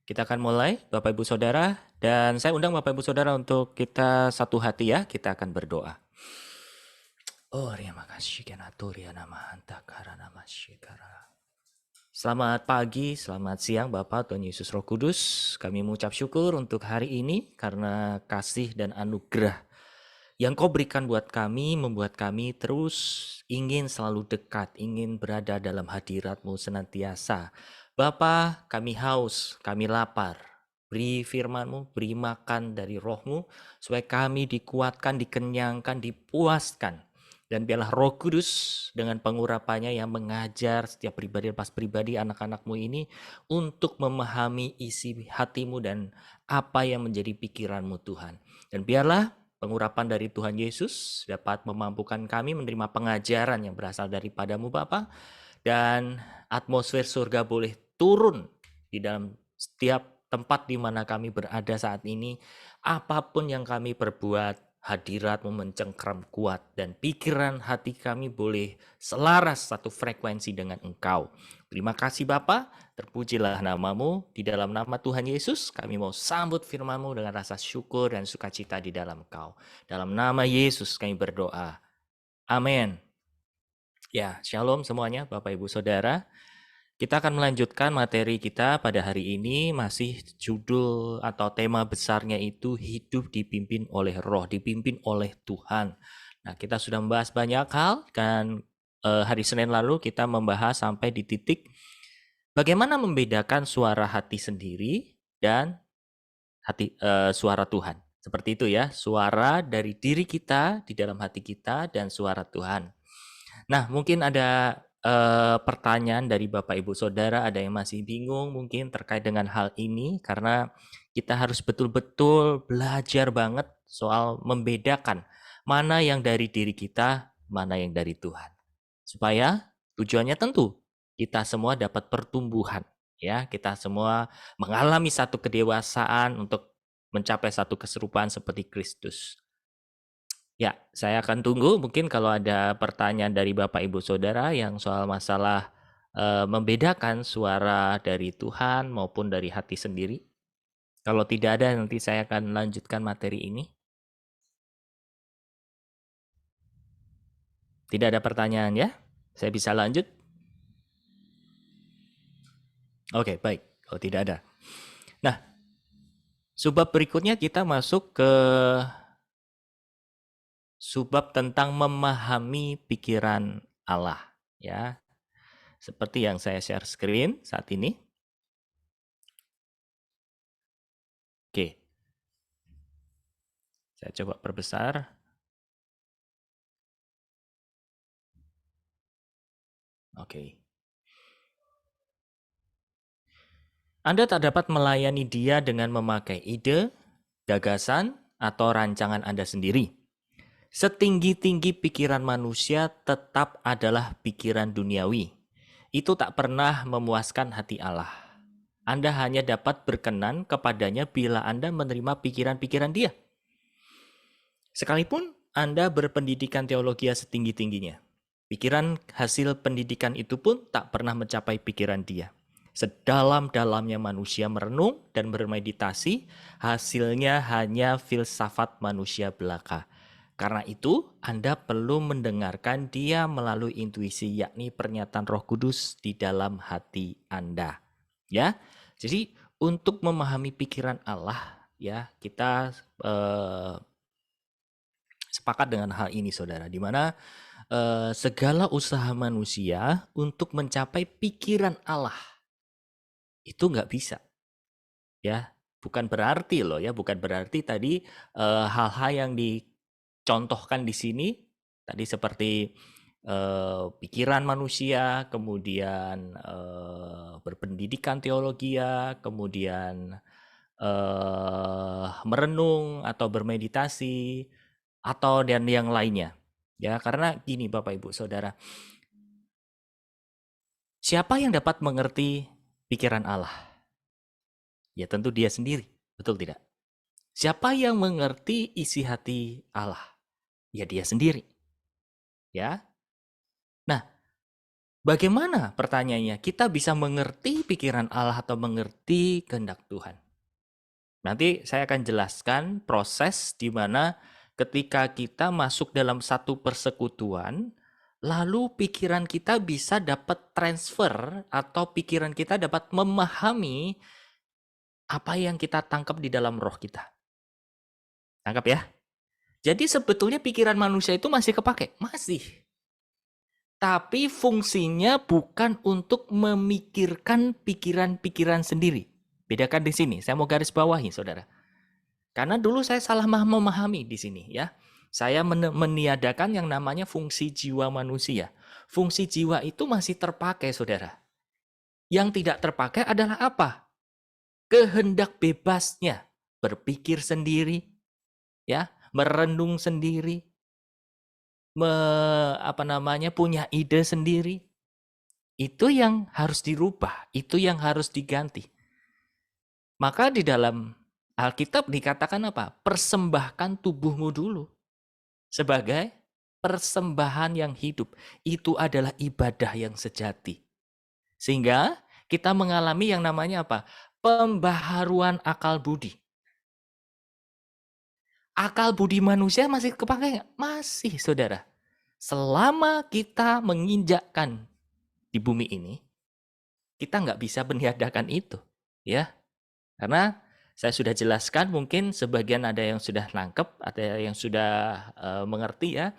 Kita akan mulai, Bapak Ibu Saudara, dan saya undang Bapak Ibu Saudara untuk kita satu hati ya, kita akan berdoa. Oh, terima kasih nama antakara nama syikara. Selamat pagi, selamat siang Bapak Tuhan Yesus Roh Kudus. Kami mengucap syukur untuk hari ini karena kasih dan anugerah yang Kau berikan buat kami, membuat kami terus ingin selalu dekat, ingin berada dalam hadirat-Mu senantiasa. Bapa, kami haus, kami lapar. Beri firman-Mu, beri makan dari roh-Mu, supaya kami dikuatkan, dikenyangkan, dipuaskan. Dan biarlah Roh Kudus dengan pengurapannya yang mengajar setiap pribadi lepas pribadi anak-anak-Mu ini untuk memahami isi hati-Mu dan apa yang menjadi pikiran-Mu Tuhan. Dan biarlah pengurapan dari Tuhan Yesus dapat memampukan kami menerima pengajaran yang berasal daripadamu Bapa, dan atmosfer surga boleh turun di dalam setiap tempat di mana kami berada saat ini. Apapun yang kami perbuat, hadirat-Mu mencengkram kuat dan pikiran hati kami boleh selaras satu frekuensi dengan Engkau. Terima kasih Bapa, terpujilah namamu. Di dalam nama Tuhan Yesus kami mau sambut firman-Mu dengan rasa syukur dan sukacita di dalam Engkau. Dalam nama Yesus kami berdoa. Amin. Ya, shalom semuanya Bapak Ibu Saudara. Kita akan melanjutkan materi kita pada hari ini, masih judul atau tema besarnya itu hidup dipimpin oleh Roh, dipimpin oleh Tuhan. Nah, kita sudah membahas banyak hal, dan hari Senin lalu kita membahas sampai di titik bagaimana membedakan suara hati sendiri dan suara Tuhan. Seperti itu ya, suara dari diri kita di dalam hati kita dan suara Tuhan. Nah, mungkin ada pertanyaan dari Bapak Ibu Saudara, ada yang masih bingung mungkin terkait dengan hal ini, karena kita harus betul-betul belajar banget soal membedakan mana yang dari diri kita, mana yang dari Tuhan. Supaya tujuannya tentu kita semua dapat pertumbuhan, ya. Kita semua mengalami satu kedewasaan untuk mencapai satu keserupaan seperti Kristus. Ya, saya akan tunggu mungkin kalau ada pertanyaan dari Bapak Ibu Saudara yang soal masalah membedakan suara dari Tuhan maupun dari hati sendiri. Kalau tidak ada, nanti saya akan lanjutkan materi ini. Tidak ada pertanyaan ya? Saya bisa lanjut? Oke, baik. Kalau tidak ada. Nah, subbab berikutnya kita masuk ke subbab tentang memahami pikiran Allah, ya. Seperti yang saya share screen saat ini. Oke. Saya coba perbesar. Oke. Anda tak dapat melayani dia dengan memakai ide, gagasan, atau rancangan Anda sendiri. Setinggi-tinggi pikiran manusia tetap adalah pikiran duniawi. Itu tak pernah memuaskan hati Allah. Anda hanya dapat berkenan kepadanya bila Anda menerima pikiran-pikiran dia. Sekalipun Anda berpendidikan teologi setinggi-tingginya, pikiran hasil pendidikan itu pun tak pernah mencapai pikiran dia. Sedalam-dalamnya manusia merenung dan bermeditasi, hasilnya hanya filsafat manusia belaka. Karena itu, Anda perlu mendengarkan dia melalui intuisi, yakni pernyataan Roh Kudus di dalam hati Anda. Ya, jadi untuk memahami pikiran Allah, ya kita sepakat dengan hal ini, saudara, di mana segala usaha manusia untuk mencapai pikiran Allah itu nggak bisa, ya. Bukan berarti loh ya, bukan berarti tadi hal-hal yang dicontohkan di sini tadi seperti pikiran manusia, kemudian berpendidikan teologi, kemudian merenung atau bermeditasi atau dan yang lainnya. Ya, karena gini Bapak Ibu Saudara, siapa yang dapat mengerti pikiran Allah? Ya tentu dia sendiri, betul tidak? Siapa yang mengerti isi hati Allah? Ya dia sendiri. Ya. Nah, Bagaimana pertanyaannya kita bisa mengerti pikiran Allah atau mengerti kehendak Tuhan? Nanti saya akan jelaskan proses di mana ketika kita masuk dalam satu persekutuan, lalu pikiran kita bisa dapat transfer atau pikiran kita dapat memahami apa yang kita tangkap di dalam roh kita. Tangkap ya? Jadi sebetulnya pikiran manusia itu masih kepake? Masih. Tapi fungsinya bukan untuk memikirkan pikiran-pikiran sendiri. Bedakan di sini, saya mau garis bawahi, saudara. Karena dulu saya salah memahami di sini ya. Saya meniadakan yang namanya fungsi jiwa manusia. Fungsi jiwa itu masih terpakai, saudara. Yang tidak terpakai adalah apa? Kehendak bebasnya berpikir sendiri, ya, merenung sendiri, punya ide sendiri. Itu yang harus dirubah, itu yang harus diganti. Maka di dalam Alkitab dikatakan apa? Persembahkan tubuhmu dulu sebagai persembahan yang hidup. Itu adalah ibadah yang sejati. Sehingga kita mengalami yang namanya apa? Pembaharuan akal budi. Akal budi manusia masih kepakai nggak? Masih, saudara. Selama kita menginjakkan di bumi ini, kita nggak bisa meniadakan itu, ya. Karena saya sudah jelaskan, mungkin sebagian ada yang sudah nangkep, ada yang sudah mengerti ya.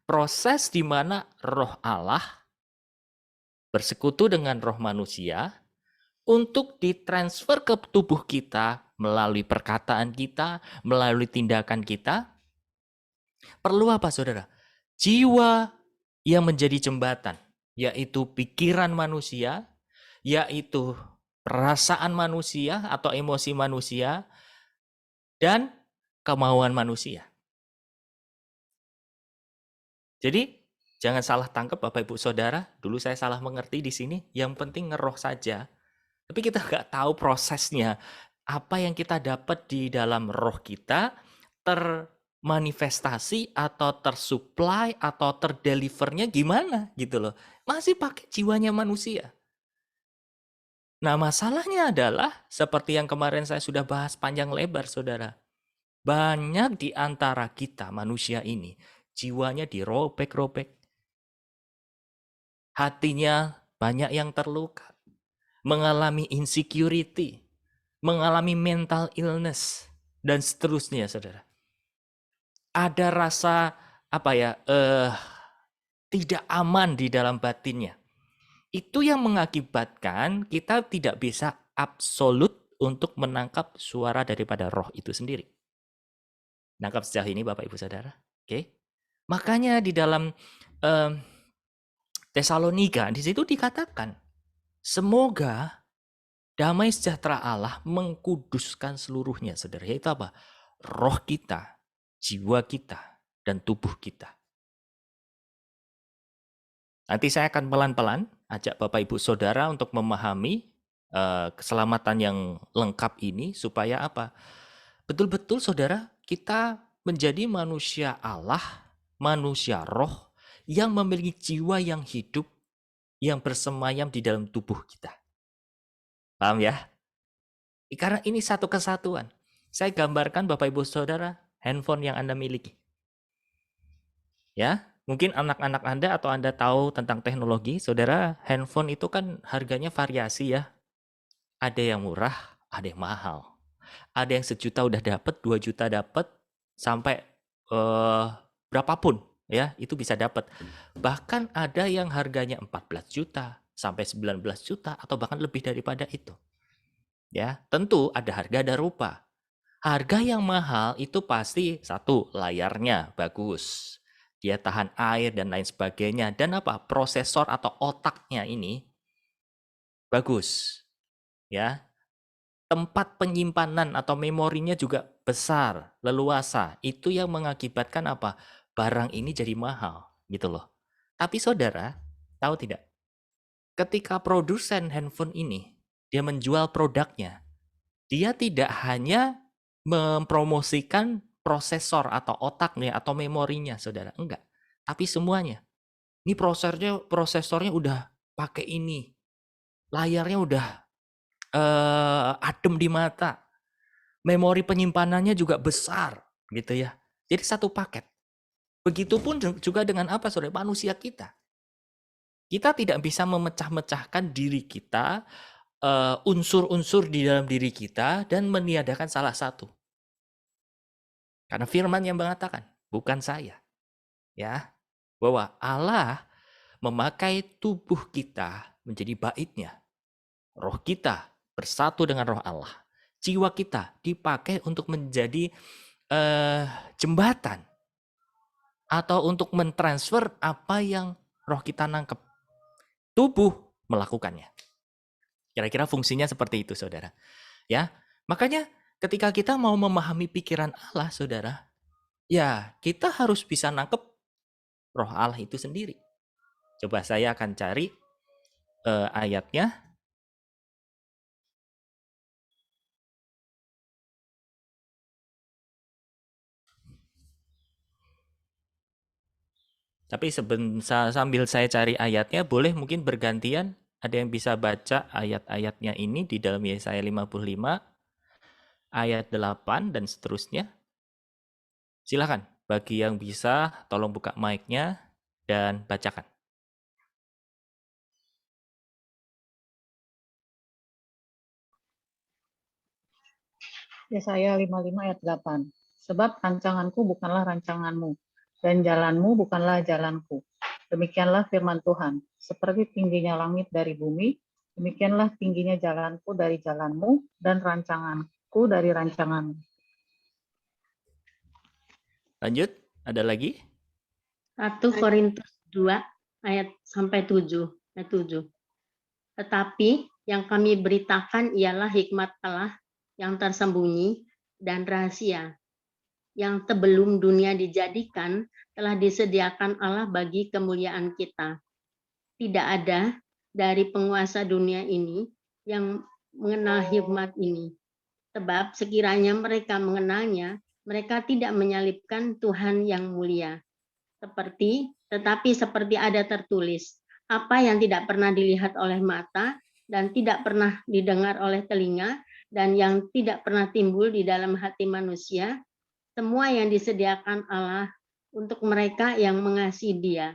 Proses di mana roh Allah bersekutu dengan roh manusia untuk ditransfer ke tubuh kita melalui perkataan kita, melalui tindakan kita. Perlu apa, saudara? Jiwa yang menjadi jembatan, yaitu pikiran manusia, yaitu perasaan manusia atau emosi manusia, dan kemauan manusia. Jadi, jangan salah tangkap Bapak Ibu Saudara, dulu saya salah mengerti di sini, yang penting ngeroh saja. Tapi kita nggak tahu prosesnya, apa yang kita dapat di dalam roh kita, termanifestasi atau tersupply atau terdelivernya gimana gitu loh. Masih pakai jiwanya manusia. Nah, masalahnya adalah seperti yang kemarin saya sudah bahas panjang lebar, saudara. Banyak di antara kita manusia ini, jiwanya dirobek-robek. Hatinya banyak yang terluka. Mengalami insecurity, mengalami mental illness, dan seterusnya, saudara. Ada rasa, tidak aman di dalam batinnya. Itu yang mengakibatkan kita tidak bisa absolut untuk menangkap suara daripada roh itu sendiri. Nangkap sejauh ini Bapak Ibu Saudara? Oke. Makanya di dalam Tesalonika di situ dikatakan, semoga damai sejahtera Allah mengkuduskan seluruhnya, saudara. Yaitu apa? Roh kita, jiwa kita, dan tubuh kita. Nanti saya akan pelan-pelan ajak Bapak Ibu Saudara untuk memahami keselamatan yang lengkap ini supaya apa? Betul-betul saudara, kita menjadi manusia Allah, manusia roh yang memiliki jiwa yang hidup, yang bersemayam di dalam tubuh kita. Paham ya? Karena ini satu kesatuan. Saya gambarkan Bapak Ibu Saudara, handphone yang Anda miliki. Ya, mungkin anak-anak Anda atau Anda tahu tentang teknologi, saudara, handphone itu kan harganya variasi ya. Ada yang murah, ada yang mahal. Ada yang 1 juta udah dapat, 2 juta dapat, sampai berapapun ya, itu bisa dapat. Bahkan ada yang harganya 14 juta sampai 19 juta atau bahkan lebih daripada itu. Ya, tentu ada harga ada rupa. Harga yang mahal itu pasti satu, layarnya bagus. Dia tahan air dan lain sebagainya, dan apa? Prosesor atau otaknya ini bagus. Ya. Tempat penyimpanan atau memorinya juga besar, leluasa. Itu yang mengakibatkan apa? Barang ini jadi mahal, gitu loh. Tapi saudara, tahu tidak? Ketika produsen handphone ini, dia menjual produknya, dia tidak hanya mempromosikan prosesor atau otaknya atau memorinya, saudara. Enggak. Tapi semuanya. Ini prosesornya udah pakai ini. Layarnya udah adem di mata. Memori penyimpanannya juga besar gitu ya. Jadi satu paket. Begitupun juga dengan apa saudara? Manusia kita. Kita tidak bisa memecah-mecahkan diri kita, unsur-unsur di dalam diri kita dan meniadakan salah satu. Karena firman yang mengatakan, bukan saya. Ya, bahwa Allah memakai tubuh kita menjadi baitnya. Roh kita bersatu dengan roh Allah. Jiwa kita dipakai untuk menjadi jembatan atau untuk mentransfer apa yang roh kita nangkep. Tubuh melakukannya. Kira-kira fungsinya seperti itu, saudara. Ya, makanya ketika kita mau memahami pikiran Allah, saudara, ya kita harus bisa nangkep roh Allah itu sendiri. Coba saya akan cari ayatnya. Tapi sambil saya cari ayatnya, boleh mungkin bergantian. Ada yang bisa baca ayat-ayatnya ini di dalam Yesaya 55, ayat 8 dan seterusnya. Silakan, bagi yang bisa tolong buka mic-nya dan bacakan. Yesaya 55 ayat 8. Sebab rancanganku bukanlah rancanganmu, dan jalanmu bukanlah jalanku. Demikianlah firman Tuhan. Seperti tingginya langit dari bumi, demikianlah tingginya jalanku dari jalanmu, dan rancanganku dari rancanganmu. Lanjut, ada lagi? 1 Korintus 2 ayat sampai 7. Ayat 7. Tetapi yang kami beritakan ialah hikmat Allah yang tersembunyi dan rahasia, yang sebelum dunia dijadikan telah disediakan Allah bagi kemuliaan kita. Tidak ada dari penguasa dunia ini yang mengenal hikmat ini. Sebab sekiranya mereka mengenalnya, mereka tidak menyalibkan Tuhan yang mulia. Tetapi seperti ada tertulis, apa yang tidak pernah dilihat oleh mata dan tidak pernah didengar oleh telinga dan yang tidak pernah timbul di dalam hati manusia, semua yang disediakan Allah untuk mereka yang mengasihi Dia.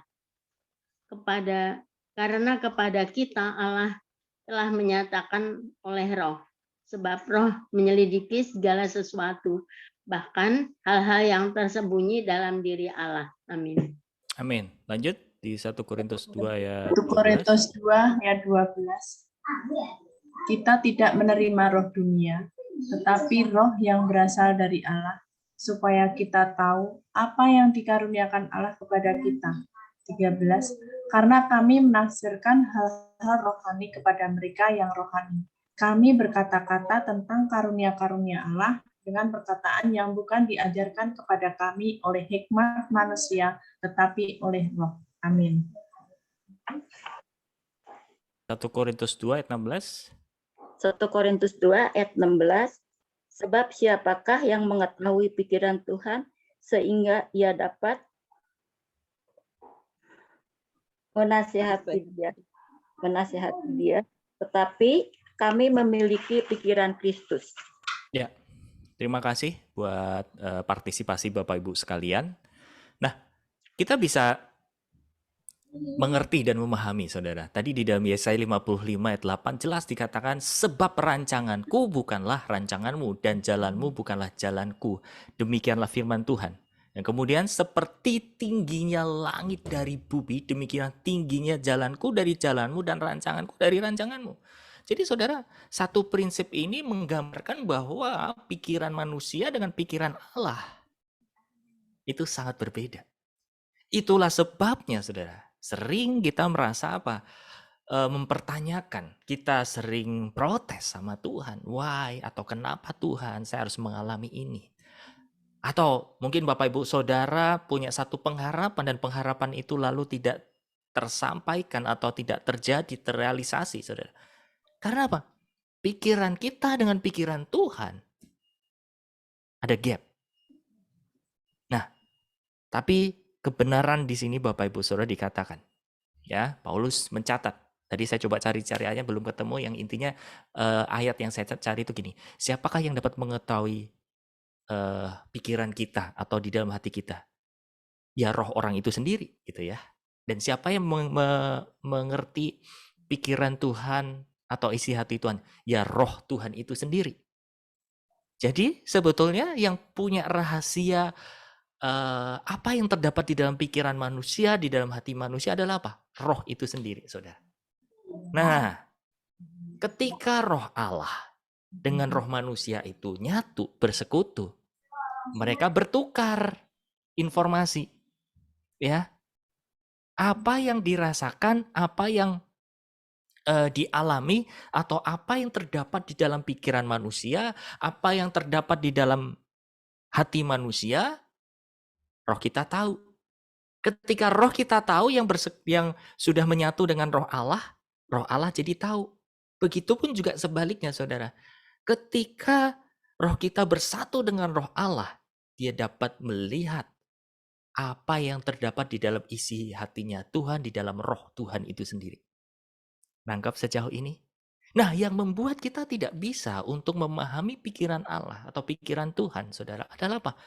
Karena kepada kita Allah telah menyatakan oleh Roh, sebab Roh menyelidiki segala sesuatu, bahkan hal-hal yang tersembunyi dalam diri Allah. Amin. Amin. Lanjut di 1 Korintus 2 ayat 1 Korintus 2 ayat 12. Kita tidak menerima roh dunia, tetapi roh yang berasal dari Allah, supaya kita tahu apa yang dikaruniakan Allah kepada kita. 13. Karena kami menafsirkan hal-hal rohani kepada mereka yang rohani. Kami berkata-kata tentang karunia-karunia Allah dengan perkataan yang bukan diajarkan kepada kami oleh hikmat manusia, tetapi oleh roh. Amin. 1 Korintus 2 ayat 16. 1 Korintus 2 ayat 16. Sebab siapakah yang mengetahui pikiran Tuhan sehingga ia dapat menasihati dia, tetapi kami memiliki pikiran Kristus. Ya, terima kasih buat partisipasi Bapak Ibu sekalian. Nah, kita bisa mengerti dan memahami, saudara. Tadi di dalam Yesaya 55 ayat 8 jelas dikatakan, sebab rancanganku bukanlah rancanganmu dan jalanmu bukanlah jalanku. Demikianlah firman Tuhan. Dan kemudian seperti tingginya langit dari bumi, demikian tingginya jalanku dari jalanmu dan rancanganku dari rancanganmu. Jadi saudara, satu prinsip ini menggambarkan bahwa pikiran manusia dengan pikiran Allah itu sangat berbeda. Itulah sebabnya saudara, sering kita merasa apa? Mempertanyakan, kita sering protes sama Tuhan. Why? Atau kenapa Tuhan saya harus mengalami ini? Atau mungkin Bapak Ibu Saudara punya satu pengharapan dan pengharapan itu lalu tidak tersampaikan atau tidak terjadi, terrealisasi, saudara. Karena apa? Pikiran kita dengan pikiran Tuhan ada gap. Nah, tapi kebenaran di sini Bapak Ibu Saudara dikatakan. Ya, Paulus mencatat Tadi saya coba cari-cari ayatnya belum ketemu, yang intinya ayat yang saya cari itu gini, siapakah yang dapat mengetahui pikiran kita atau di dalam hati kita? Ya roh orang itu sendiri gitu ya. Dan siapa yang mengerti pikiran Tuhan atau isi hati Tuhan? Ya roh Tuhan itu sendiri. Jadi sebetulnya yang punya rahasia apa yang terdapat di dalam pikiran manusia, di dalam hati manusia adalah apa? Roh itu sendiri, saudara. Nah, ketika roh Allah dengan roh manusia itu nyatu, bersekutu, mereka bertukar informasi. Ya, apa yang dirasakan, apa yang dialami, atau apa yang terdapat di dalam pikiran manusia, apa yang terdapat di dalam hati manusia, roh kita tahu. Ketika roh kita tahu yang sudah menyatu dengan roh Allah jadi tahu. Begitupun juga sebaliknya, saudara. Ketika roh kita bersatu dengan roh Allah, dia dapat melihat apa yang terdapat di dalam isi hatinya Tuhan, di dalam roh Tuhan itu sendiri. Nangkap sejauh ini? Nah, yang membuat kita tidak bisa untuk memahami pikiran Allah atau pikiran Tuhan, saudara, adalah apa?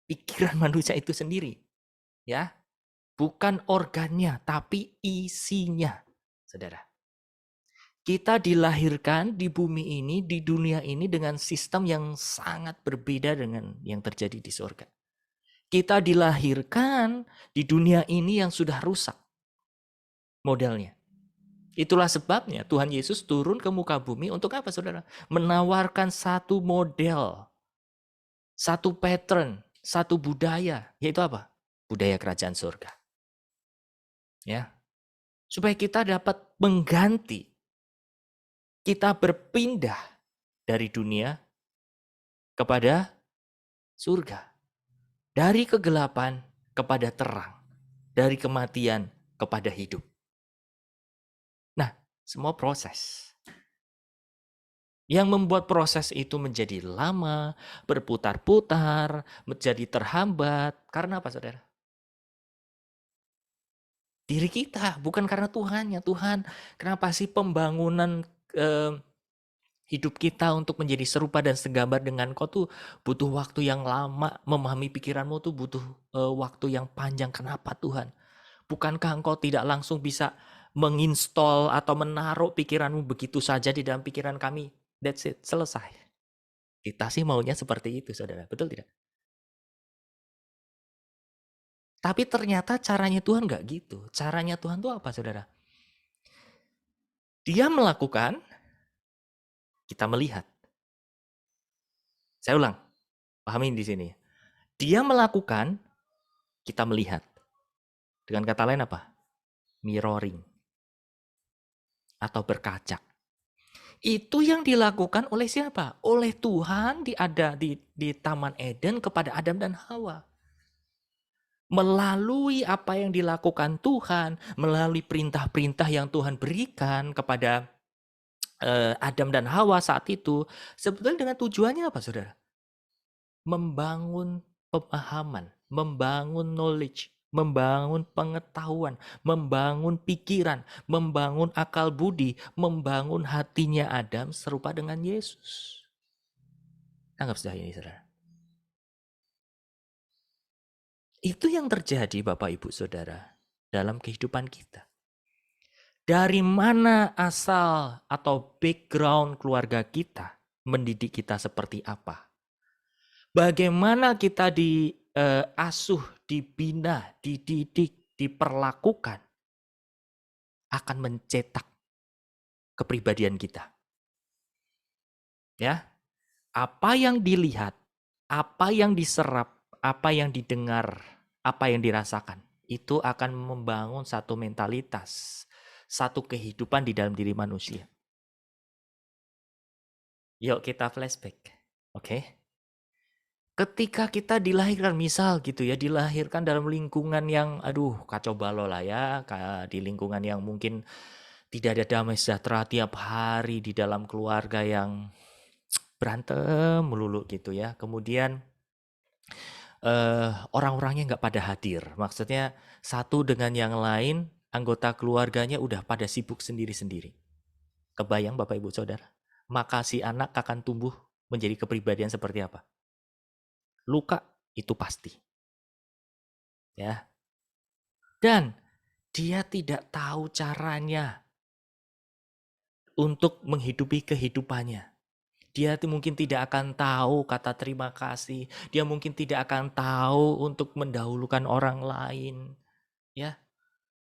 Pikiran manusia itu sendiri. Ya, bukan organnya, tapi isinya, saudara. Kita dilahirkan di bumi ini, di dunia ini dengan sistem yang sangat berbeda dengan yang terjadi di surga. Kita dilahirkan di dunia ini yang sudah rusak modelnya. Itulah sebabnya Tuhan Yesus turun ke muka bumi untuk apa, saudara? Menawarkan satu model, satu pattern, satu budaya, yaitu apa? Budaya kerajaan surga. Ya, supaya kita dapat mengganti, kita berpindah dari dunia kepada surga, dari kegelapan kepada terang, dari kematian kepada hidup. Nah, semua proses. Yang membuat proses itu menjadi lama, berputar-putar, menjadi terhambat. Karena apa, saudara? Diri kita, bukan karena Tuhannya. Tuhan, kenapa sih pembangunan hidup kita untuk menjadi serupa dan segambar dengan Kau tuh butuh waktu yang lama, memahami pikiranmu tuh butuh waktu yang panjang. Kenapa, Tuhan? Bukankah Engkau tidak langsung bisa menginstall atau menaruh pikiranmu begitu saja di dalam pikiran kami? That's it, selesai. Kita sih maunya seperti itu, saudara. Betul tidak? Tapi ternyata caranya Tuhan nggak gitu. Caranya Tuhan tuh apa, saudara? Dia melakukan, kita melihat. Saya ulang, pahamin di sini. Dia melakukan, kita melihat. Dengan kata lain apa? Mirroring. Atau berkaca. Itu yang dilakukan oleh siapa? Oleh Tuhan di Taman Eden kepada Adam dan Hawa. Melalui apa yang dilakukan Tuhan, melalui perintah-perintah yang Tuhan berikan kepada Adam dan Hawa saat itu, sebetulnya dengan tujuannya apa, saudara? Membangun pemahaman, membangun knowledge, membangun pengetahuan, membangun pikiran, membangun akal budi, membangun hatinya Adam serupa dengan Yesus. Anggap sudah ini, saudara. Itu yang terjadi, Bapak, Ibu, Saudara, dalam kehidupan kita. Dari mana asal atau background keluarga kita mendidik kita seperti apa? Bagaimana kita diasuh, dibina, dididik, diperlakukan akan mencetak kepribadian kita. Ya, apa yang dilihat, apa yang diserap, apa yang didengar, apa yang dirasakan, itu akan membangun satu mentalitas, satu kehidupan di dalam diri manusia. Yuk kita flashback, oke? Ketika kita dilahirkan, misal gitu ya, dilahirkan dalam lingkungan yang kacau balau lah ya, di lingkungan yang mungkin tidak ada damai sejahtera, tiap hari di dalam keluarga yang berantem melulu gitu ya. Kemudian orang-orangnya nggak pada hadir. Maksudnya satu dengan yang lain anggota keluarganya udah pada sibuk sendiri-sendiri. Kebayang Bapak Ibu Saudara? Maka si anak akan tumbuh menjadi kepribadian seperti apa? Luka itu pasti. Ya. Dan dia tidak tahu caranya untuk menghidupi kehidupannya. Dia mungkin tidak akan tahu kata terima kasih. Dia mungkin tidak akan tahu untuk mendahulukan orang lain. Ya.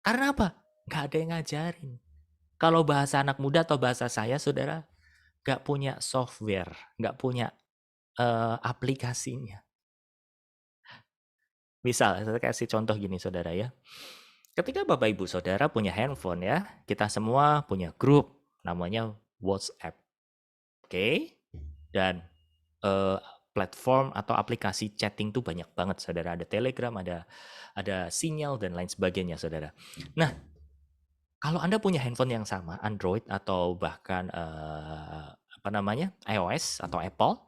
Karena apa? Gak ada yang ngajarin. Kalau bahasa anak muda atau bahasa saya, saudara, gak punya software, gak punya aplikasinya. Misal, saya kasih contoh gini, saudara ya. Ketika Bapak Ibu Saudara punya handphone ya, kita semua punya grup namanya WhatsApp. Oke? Dan platform atau aplikasi chatting tuh banyak banget, saudara. Ada Telegram, ada Signal dan lain sebagainya, saudara. Nah, kalau Anda punya handphone yang sama, Android atau bahkan iOS atau Apple,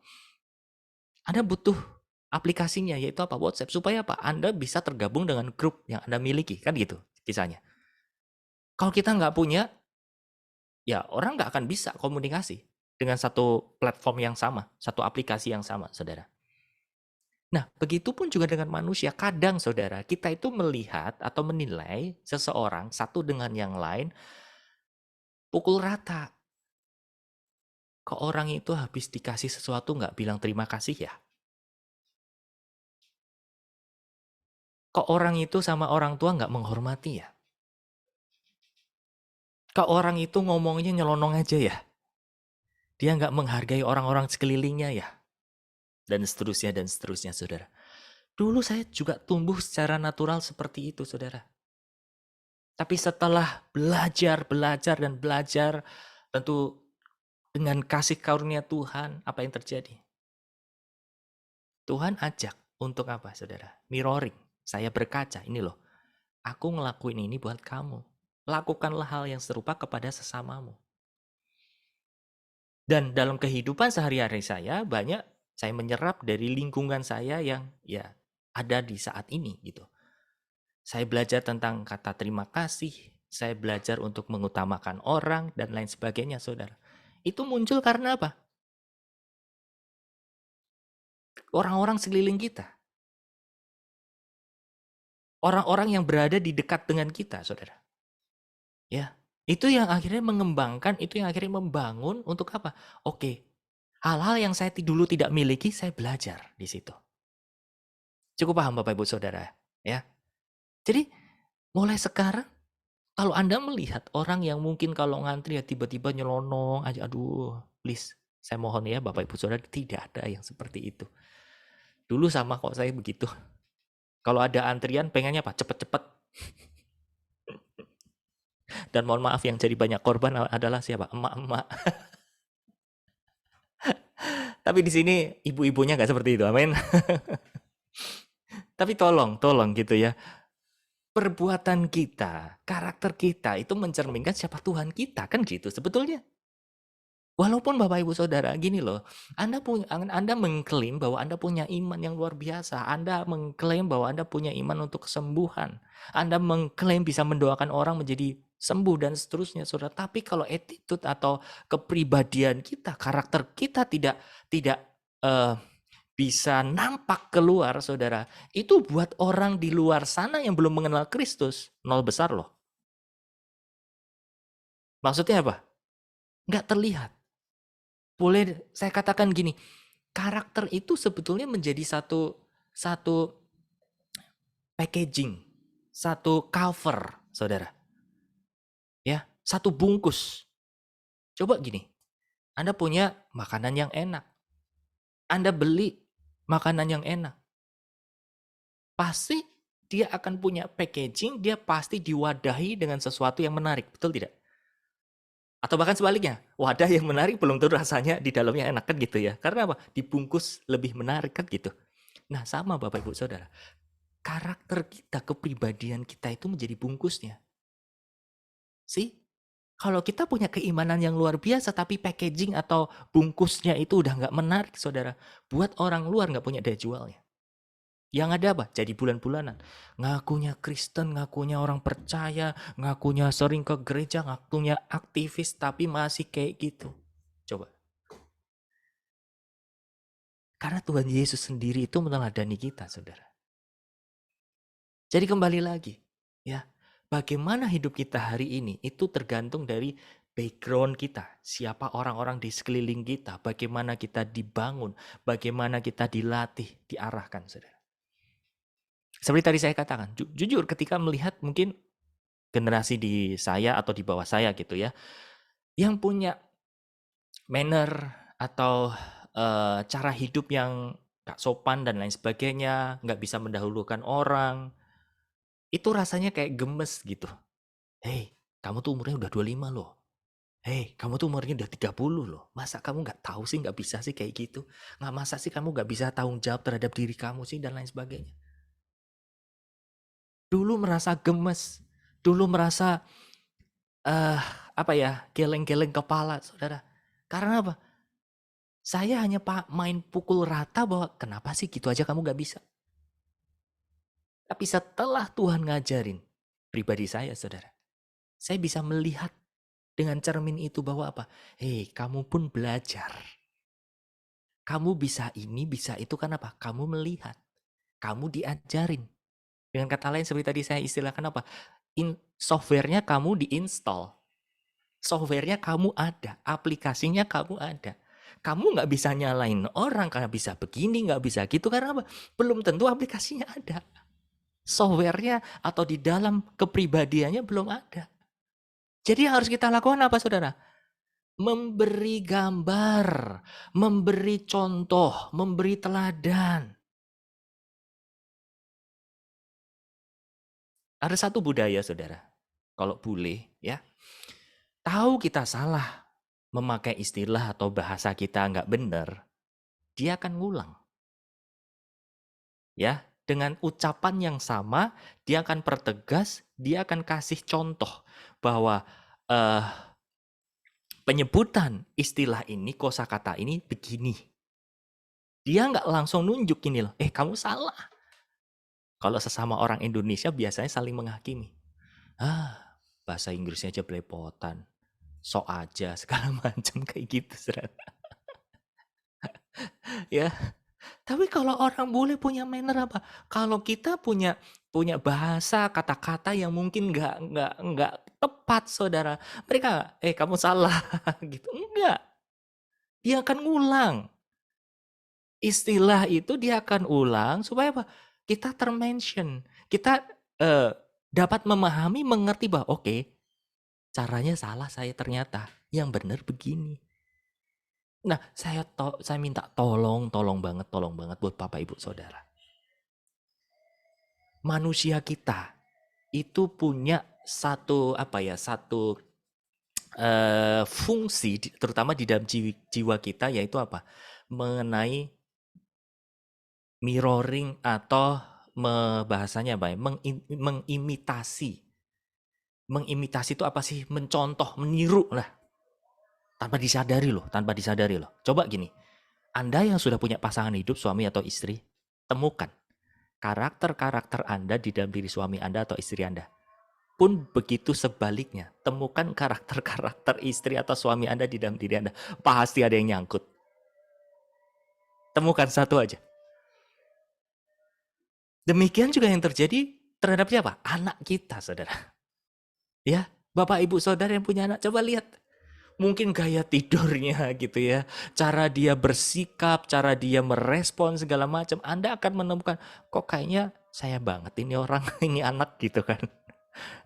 Anda butuh aplikasinya, yaitu apa? WhatsApp. Supaya apa? Anda bisa tergabung dengan grup yang Anda miliki, kan gitu kisahnya. Kalau kita nggak punya, ya orang nggak akan bisa komunikasi dengan satu platform yang sama, satu aplikasi yang sama, saudara. Nah, begitupun juga dengan manusia. Kadang, saudara, kita itu melihat atau menilai seseorang satu dengan yang lain pukul rata. Kok orang itu habis dikasih sesuatu nggak bilang terima kasih ya? Kok orang itu sama orang tua nggak menghormati ya? Kok orang itu ngomongnya nyelonong aja ya? Dia nggak menghargai orang-orang sekelilingnya ya? Dan seterusnya, saudara. Dulu saya juga tumbuh secara natural seperti itu, saudara. Tapi setelah belajar, tentu dengan kasih karunia Tuhan, apa yang terjadi? Tuhan ajak untuk apa, saudara? Mirroring. Saya berkaca, ini loh. Aku ngelakuin ini buat kamu. Lakukanlah hal yang serupa kepada sesamamu. Dan dalam kehidupan sehari-hari saya, banyak saya menyerap dari lingkungan saya yang ya ada di saat ini gitu. Saya belajar tentang kata terima kasih, saya belajar untuk mengutamakan orang dan lain sebagainya, saudara. Itu muncul karena apa? Orang-orang sekeliling kita. Orang-orang yang berada di dekat dengan kita, saudara. Ya, itu yang akhirnya mengembangkan, itu yang akhirnya membangun untuk apa? Oke, hal-hal yang saya dulu tidak miliki, saya belajar di situ. Cukup paham Bapak Ibu Saudara, ya. Jadi mulai sekarang kalau Anda melihat orang yang mungkin kalau ngantri ya tiba-tiba nyelonong aja, aduh, please, saya mohon ya Bapak Ibu Saudara, tidak ada yang seperti itu. Dulu sama kok saya begitu. Kalau ada antrian pengennya apa? Cepet-cepet. Dan mohon maaf yang jadi banyak korban adalah siapa? Emak-emak. Tapi di sini ibu-ibunya nggak seperti itu, amin. Tapi tolong gitu ya. Perbuatan kita, karakter kita itu mencerminkan siapa Tuhan kita, kan gitu sebetulnya. Walaupun Bapak Ibu Saudara, gini loh, Anda mengklaim bahwa Anda punya iman yang luar biasa, Anda mengklaim bahwa Anda punya iman untuk kesembuhan, Anda mengklaim bisa mendoakan orang menjadi sembuh dan seterusnya, saudara. Tapi kalau attitude atau kepribadian kita, karakter kita tidak bisa nampak keluar, saudara, itu buat orang di luar sana yang belum mengenal Kristus, nol besar loh. Maksudnya apa? Nggak terlihat. Boleh saya katakan gini, karakter itu sebetulnya menjadi satu packaging, satu cover, saudara. Ya, satu bungkus. Coba gini, Anda punya makanan yang enak. Anda beli makanan yang enak. Pasti dia akan punya packaging, dia pasti diwadahi dengan sesuatu yang menarik, betul tidak? Atau bahkan sebaliknya, wadah yang menarik belum tentu rasanya di dalamnya enak, kan gitu ya. Karena apa? Dibungkus lebih menarik, kan gitu. Nah sama Bapak Ibu Saudara, karakter kita, kepribadian kita itu menjadi bungkusnya. Kalau kita punya keimanan yang luar biasa tapi packaging atau bungkusnya itu udah nggak menarik, saudara, buat orang luar nggak punya daya jualnya. Yang ada apa? Jadi bulan-bulanan. Ngakunya Kristen, ngakunya orang percaya, ngakunya sering ke gereja, ngakunya aktivis, tapi masih kayak gitu. Coba. Karena Tuhan Yesus sendiri itu meneladani kita, saudara. Jadi kembali lagi, ya, bagaimana hidup kita hari ini itu tergantung dari background kita, siapa orang-orang di sekeliling kita, bagaimana kita dibangun, bagaimana kita dilatih, diarahkan, saudara. Seperti tadi saya katakan, jujur ketika melihat mungkin generasi di saya atau di bawah saya gitu ya, yang punya manner atau cara hidup yang gak sopan dan lain sebagainya, gak bisa mendahulukan orang, itu rasanya kayak gemes gitu. Hei, kamu tuh umurnya udah 25 loh. Hei, kamu tuh umurnya udah 30 loh. Masa kamu gak tahu sih, gak bisa sih kayak gitu? Masa sih kamu gak bisa tanggung jawab terhadap diri kamu sih dan lain sebagainya. Dulu merasa gemes, dulu merasa geleng-geleng kepala, saudara. Karena apa? Saya hanya main pukul rata bahwa kenapa sih gitu aja kamu gak bisa. Tapi setelah Tuhan ngajarin pribadi saya, saudara, saya bisa melihat dengan cermin itu bahwa apa? Hei, kamu pun belajar. Kamu bisa ini, bisa itu kan apa? Kamu melihat. Kamu diajarin. Dengan kata lain seperti tadi saya istilahkan apa? Softwarenya kamu diinstal. Softwarenya kamu ada. Aplikasinya kamu ada. Kamu nggak bisa nyalain orang karena bisa begini, nggak bisa gitu. Karena apa? Belum tentu aplikasinya ada. Softwarenya atau di dalam kepribadiannya belum ada. Jadi yang harus kita lakukan apa, saudara? Memberi gambar, memberi contoh, memberi teladan. Ada satu budaya, saudara. Kalau boleh, ya. Tahu kita salah memakai istilah atau bahasa kita nggak benar, dia akan ngulang. Ya, dengan ucapan yang sama, dia akan pertegas, dia akan kasih contoh bahwa penyebutan istilah ini, kosakata ini begini. Dia nggak langsung nunjuk gini loh, kamu salah. Kalau sesama orang Indonesia biasanya saling menghakimi. Bahasa Inggrisnya aja belepotan, sok aja, segala macam kayak gitu. Ya, tapi kalau orang boleh punya manner apa? Kalau kita punya bahasa kata-kata yang mungkin nggak tepat, saudara. Mereka, kamu salah gitu. Enggak. Dia akan ngulang. Istilah itu dia akan ulang supaya apa? Kita termention. Kita dapat memahami, mengerti bahwa oke, caranya salah saya ternyata. Yang benar begini. Nah, saya minta tolong banget buat Bapak Ibu Saudara. Manusia kita itu punya satu fungsi terutama di dalam jiwa kita, yaitu apa? Mengenai mirroring atau bahasanya apa ya? Mengimitasi. Mengimitasi itu apa sih? Mencontoh, meniru lah. Tanpa disadari loh. Coba gini, Anda yang sudah punya pasangan hidup, suami atau istri, temukan karakter-karakter Anda di dalam diri suami Anda atau istri Anda. Pun begitu sebaliknya, temukan karakter-karakter istri atau suami Anda di dalam diri Anda. Pasti ada yang nyangkut. Temukan satu aja. Demikian juga yang terjadi terhadap siapa? Anak kita, saudara. Ya, Bapak Ibu Saudara yang punya anak, coba lihat. Mungkin gaya tidurnya gitu ya, cara dia bersikap, cara dia merespon segala macam, Anda akan menemukan kok kayaknya saya banget ini orang, ini anak gitu kan.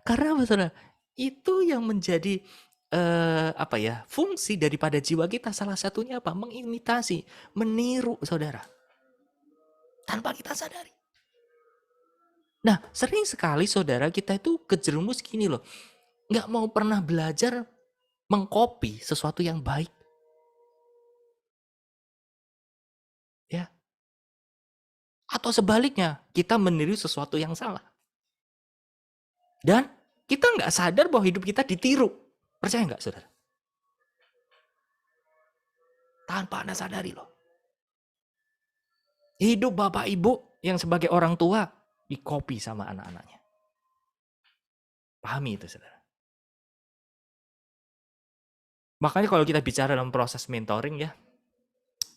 Karena apa, saudara? Itu yang menjadi fungsi daripada jiwa kita. Salah satunya apa? Mengimitasi, meniru, saudara. Tanpa kita sadari. Nah, sering sekali saudara kita itu kejerumus gini loh. Nggak mau pernah belajar mengcopy sesuatu yang baik. Ya. Atau sebaliknya, kita meniru sesuatu yang salah. Dan kita nggak sadar bahwa hidup kita ditiru. Percaya nggak, saudara? Tanpa Anda sadari loh. Hidup Bapak Ibu yang sebagai orang tua di-copy sama anak-anaknya. Pahami itu, saudara. Makanya kalau kita bicara dalam proses mentoring ya,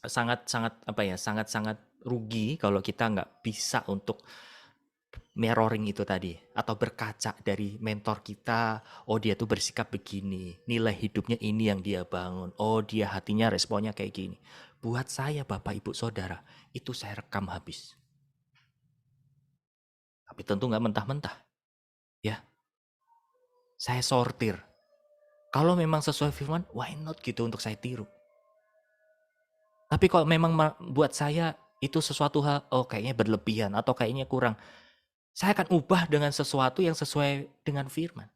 sangat rugi kalau kita nggak bisa untuk mirroring itu tadi, atau berkaca dari mentor kita. Oh, dia tuh bersikap begini, nilai hidupnya ini yang dia bangun, oh dia hatinya responnya kayak gini. Buat saya, Bapak Ibu Saudara, itu saya rekam habis. Tapi tentu nggak mentah-mentah, ya. Saya sortir. Kalau memang sesuai firman, why not gitu untuk saya tiru. Tapi kalau memang buat saya itu sesuatu hal, oh kayaknya berlebihan atau kayaknya kurang, saya akan ubah dengan sesuatu yang sesuai dengan firman.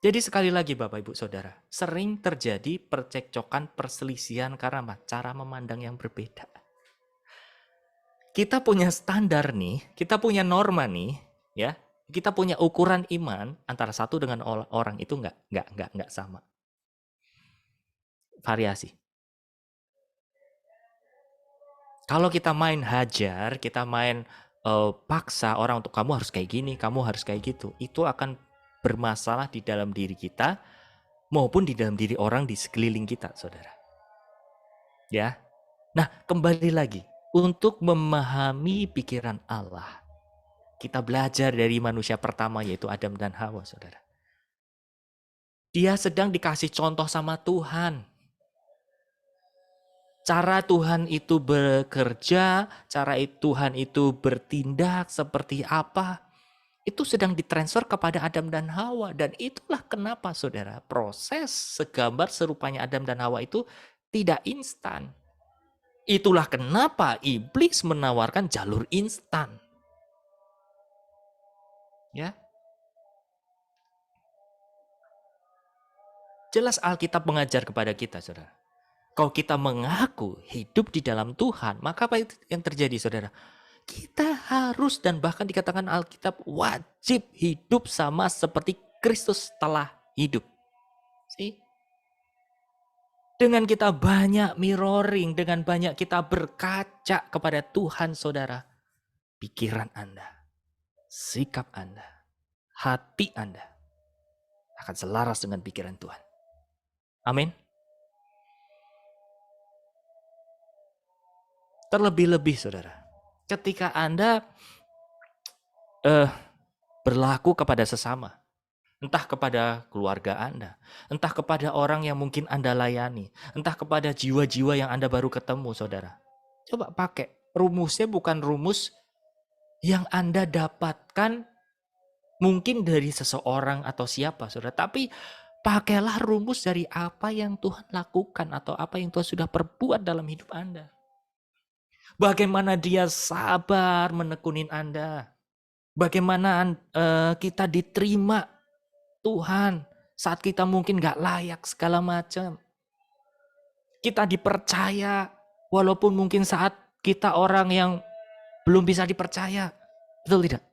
Jadi sekali lagi Bapak Ibu Saudara, sering terjadi percekcokan, perselisihan karena cara memandang yang berbeda. Kita punya standar nih, kita punya norma nih, ya. Kita punya ukuran iman antara satu dengan orang itu nggak sama. Variasi. Kalau kita main hajar, kita main paksa orang untuk kamu harus kayak gini, kamu harus kayak gitu, itu akan bermasalah di dalam diri kita maupun di dalam diri orang di sekeliling kita, saudara. Ya. Nah, kembali lagi untuk memahami pikiran Allah. Kita belajar dari manusia pertama yaitu Adam dan Hawa, saudara. Dia sedang dikasih contoh sama Tuhan. Cara Tuhan itu bekerja, cara Tuhan itu bertindak seperti apa, itu sedang ditransfer kepada Adam dan Hawa. Dan itulah kenapa, saudara, proses segambar serupanya Adam dan Hawa itu tidak instan. Itulah kenapa iblis menawarkan jalur instan. Ya. Jelas Alkitab mengajar kepada kita, saudara. Kalau kita mengaku hidup di dalam Tuhan, maka apa yang terjadi, saudara? Kita harus dan bahkan dikatakan Alkitab wajib hidup sama seperti Kristus telah hidup. See? Dengan kita banyak mirroring, dengan banyak kita berkaca kepada Tuhan, saudara. Pikiran Anda, sikap Anda, hati Anda akan selaras dengan pikiran Tuhan. Amin. Terlebih-lebih, saudara, ketika Anda berlaku kepada sesama, entah kepada keluarga Anda, entah kepada orang yang mungkin Anda layani, entah kepada jiwa-jiwa yang Anda baru ketemu, saudara. Coba pakai rumusnya, bukan rumus yang Anda dapatkan mungkin dari seseorang atau siapa, saudara. Tapi pakailah rumus dari apa yang Tuhan lakukan atau apa yang Tuhan sudah perbuat dalam hidup Anda. Bagaimana dia sabar menekunin Anda. Bagaimana kita diterima Tuhan saat kita mungkin gak layak segala macam. Kita dipercaya walaupun mungkin saat kita orang yang belum bisa dipercaya. Betul tidak?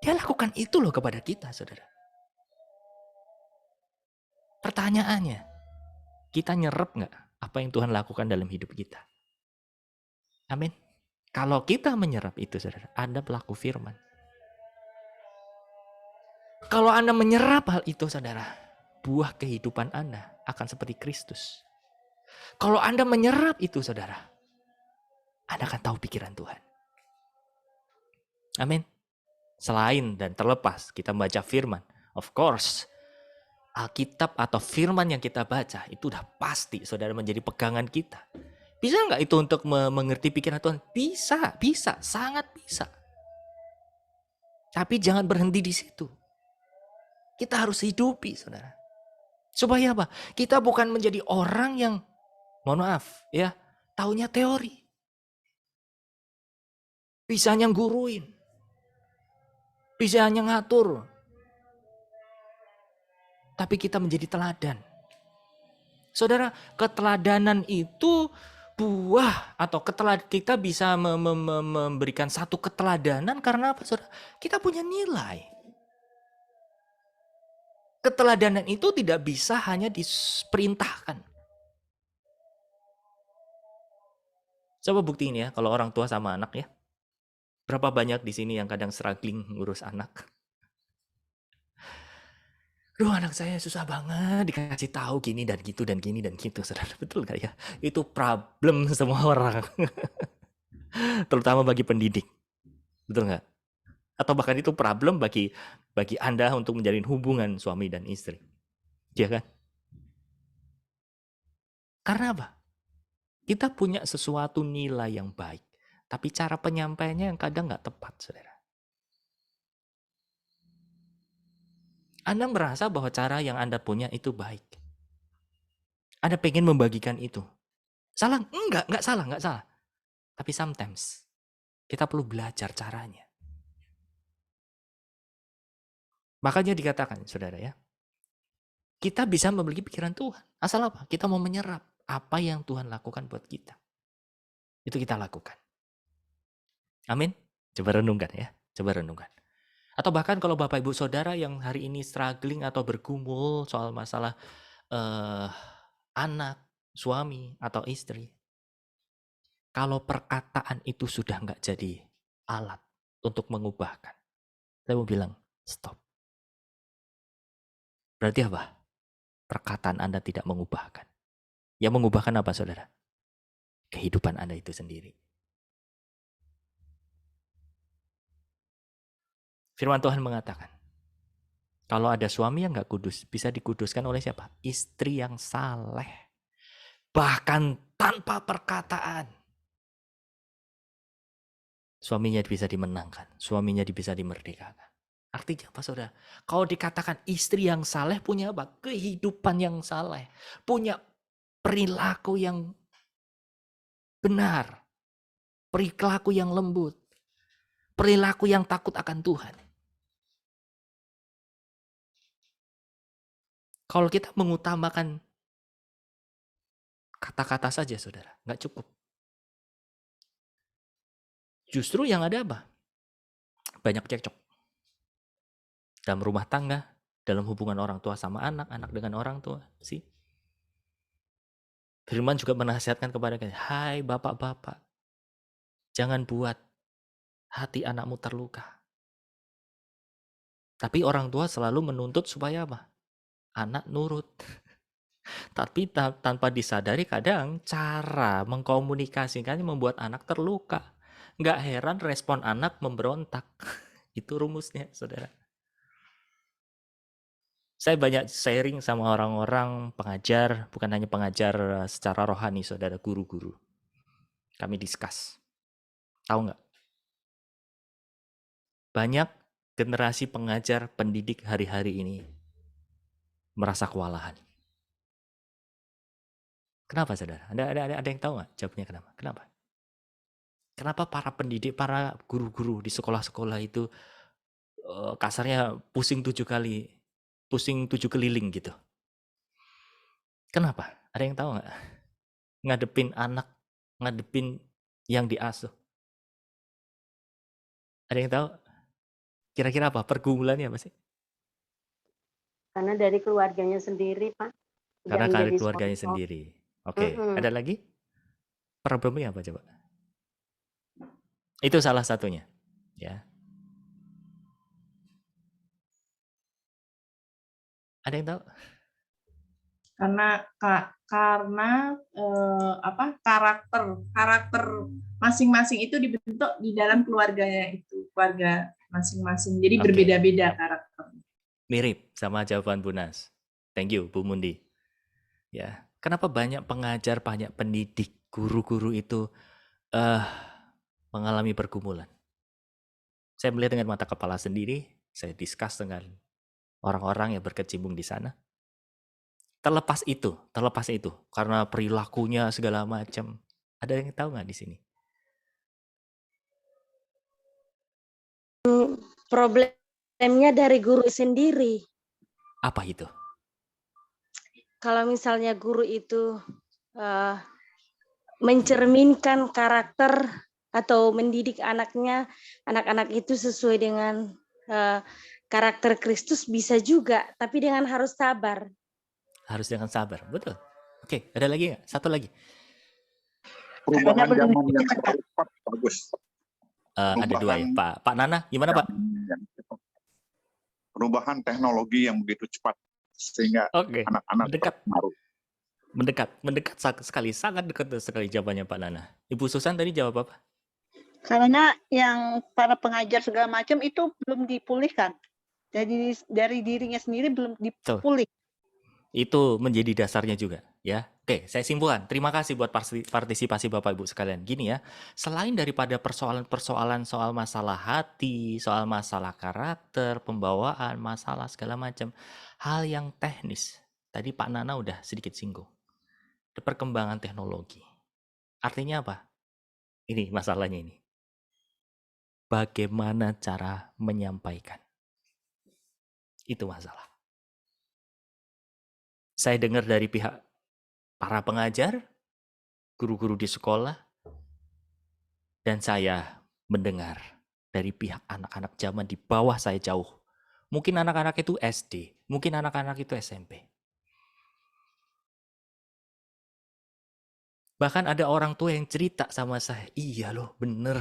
Dia lakukan itu loh kepada kita, saudara. Pertanyaannya, kita nyerep gak apa yang Tuhan lakukan dalam hidup kita? Amin. Kalau kita menyerap itu, saudara, Anda pelaku firman. Kalau Anda menyerap hal itu, saudara, buah kehidupan Anda akan seperti Kristus. Kalau Anda menyerap itu, saudara, Anda akan tahu pikiran Tuhan. Amin. Selain dan terlepas kita membaca firman, of course, Alkitab atau firman yang kita baca itu udah pasti, saudara, menjadi pegangan kita. Bisa nggak itu untuk mengerti pikiran Tuhan? Bisa, sangat bisa. Tapi jangan berhenti di situ. Kita harus hidupi, saudara. Supaya apa? Kita bukan menjadi orang yang, mohon maaf, ya, taunya teori. Bisanya guruin. Bisanya ngatur. Tapi kita menjadi teladan. Saudara, keteladanan itu buah atau kita bisa memberikan satu keteladanan karena apa, saudara? Kita punya nilai. Keteladanan itu tidak bisa hanya diperintahkan. Coba buktiin ya kalau orang tua sama anak ya. Berapa banyak di sini yang kadang struggling ngurus anak. Duh, anak saya susah banget dikasih tahu gini dan gitu dan gini dan gitu. Saudara, betul gak ya? Itu problem semua orang. Terutama bagi pendidik. Betul nggak? Atau bahkan itu problem bagi Anda untuk menjalin hubungan suami dan istri. Iya kan? Karena apa? Kita punya sesuatu nilai yang baik. Tapi cara penyampaiannya yang kadang nggak tepat, saudara. Anda merasa bahwa cara yang Anda punya itu baik. Anda pengen membagikan itu. Salah? Enggak salah. Tapi sometimes kita perlu belajar caranya. Makanya dikatakan, saudara ya, kita bisa memiliki pikiran Tuhan. Asal apa? Kita mau menyerap apa yang Tuhan lakukan buat kita. Itu kita lakukan. Amin. Coba renungkan ya. Coba renungkan. Atau bahkan kalau Bapak Ibu Saudara yang hari ini struggling atau bergumul soal masalah anak, suami, atau istri. Kalau perkataan itu sudah nggak jadi alat untuk mengubahkan. Saya mau bilang, stop. Berarti apa? Perkataan Anda tidak mengubahkan. Yang mengubahkan apa, saudara? Kehidupan Anda itu sendiri. Firman Tuhan mengatakan, kalau ada suami yang nggak kudus, bisa dikuduskan oleh siapa? Istri yang saleh. Bahkan tanpa perkataan. Suaminya bisa dimenangkan. Suaminya bisa dimerdekakan. Artinya apa, saudara? Kalau dikatakan istri yang saleh punya apa? Kehidupan yang saleh. Punya perilaku yang benar. Perilaku yang lembut. Perilaku yang takut akan Tuhan. Kalau kita mengutamakan kata-kata saja, saudara, nggak cukup. Justru yang ada apa? Banyak cekcok. Dalam rumah tangga, dalam hubungan orang tua sama anak, anak dengan orang tua. Sih. Firman juga menasihatkan kepada kita, hai bapak-bapak, jangan buat hati anakmu terluka. Tapi orang tua selalu menuntut supaya apa? Anak nurut. Tapi tanpa disadari kadang cara mengkomunikasikannya membuat anak terluka. Nggak heran respon anak memberontak. Itu rumusnya, saudara. Saya banyak sharing sama orang-orang pengajar, bukan hanya pengajar secara rohani, saudara, guru-guru. Kami discuss. Tahu nggak? Banyak generasi pengajar pendidik hari-hari ini merasa kewalahan. Kenapa, saudara? Ada yang tahu nggak jawabnya kenapa? Kenapa? Kenapa para pendidik, para guru-guru di sekolah-sekolah itu kasarnya pusing 7 keliling gitu? Kenapa? Ada yang tahu nggak? Ngadepin anak, ngadepin yang diasuh. Ada yang tahu? Kira-kira apa? Pergumulannya apa sih? Karena dari keluarganya sendiri, Pak. Karena Tidak menjadi keluarganya contoh. sendiri. Oke, ada lagi? Problemnya apa coba? Itu salah satunya, ya. Ada yang tahu? Karena karakter masing-masing itu dibentuk di dalam keluarganya itu, keluarga masing-masing. Jadi Oke. berbeda-beda karakter. Mirip sama jawaban Bu Nas. Thank you, Bu Mundi. Ya, kenapa banyak pengajar, banyak pendidik, guru-guru itu mengalami pergumulan? Saya melihat dengan mata kepala sendiri, saya discuss dengan orang-orang yang berkecimpung di sana. Terlepas itu, karena perilakunya segala macam. Ada yang tahu nggak di sini? Problemnya dari guru sendiri. Apa itu? Kalau misalnya guru itu mencerminkan karakter atau mendidik anaknya, anak-anak itu sesuai dengan karakter Kristus bisa juga, tapi dengan harus sabar. Harus dengan sabar, betul. Oke, ada lagi nggak? Satu lagi. Perubahan belum zaman yang dicepat. cepat bagus. Ada dua ya, Perubahan Pak Nana, gimana Pak? yang cepat. Perubahan teknologi yang begitu cepat sehingga Oke, anak-anak mendekat, terpengaruh. mendekat sekali, sangat dekat sekali jawabannya Pak Nana. Ibu Susan tadi jawab apa? Karena yang para pengajar segala macam itu belum dipulihkan. Jadi dari dirinya sendiri belum Betul. dipulih. Itu menjadi dasarnya juga, ya. Oke, saya simpulkan. Terima kasih buat partisipasi Bapak Ibu sekalian. Gini ya, selain daripada persoalan-persoalan soal masalah hati, soal masalah karakter, pembawaan, masalah segala macam, hal yang teknis. Tadi Pak Nana udah sedikit singgung. Perkembangan teknologi. Artinya apa? Ini masalahnya ini. Bagaimana cara menyampaikan? Itu masalah. Saya dengar dari pihak para pengajar, guru-guru di sekolah, dan saya mendengar dari pihak anak-anak zaman di bawah saya jauh. Mungkin anak-anak itu SD, mungkin anak-anak itu SMP. Bahkan ada orang tua yang cerita sama saya, iya loh bener,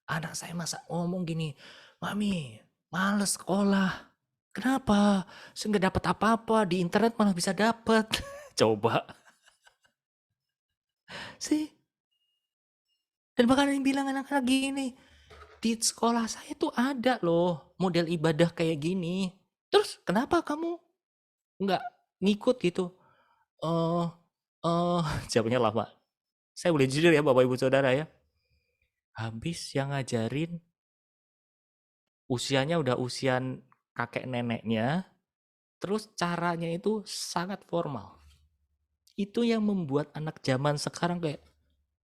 anak saya masa ngomong gini, Mami, males sekolah. Kenapa? Saya nggak dapat apa-apa, di internet malah bisa dapat. Coba. Sih. Dan bahkan yang bilang anak-anak gini, di sekolah saya tuh ada loh model ibadah kayak gini. Terus kenapa kamu nggak ngikut gitu? Jawabnya lama. Saya boleh jujur ya Bapak Ibu Saudara ya. Habis yang ngajarin usianya udah usian kakek neneknya, terus caranya itu sangat formal. Itu yang membuat anak zaman sekarang kayak,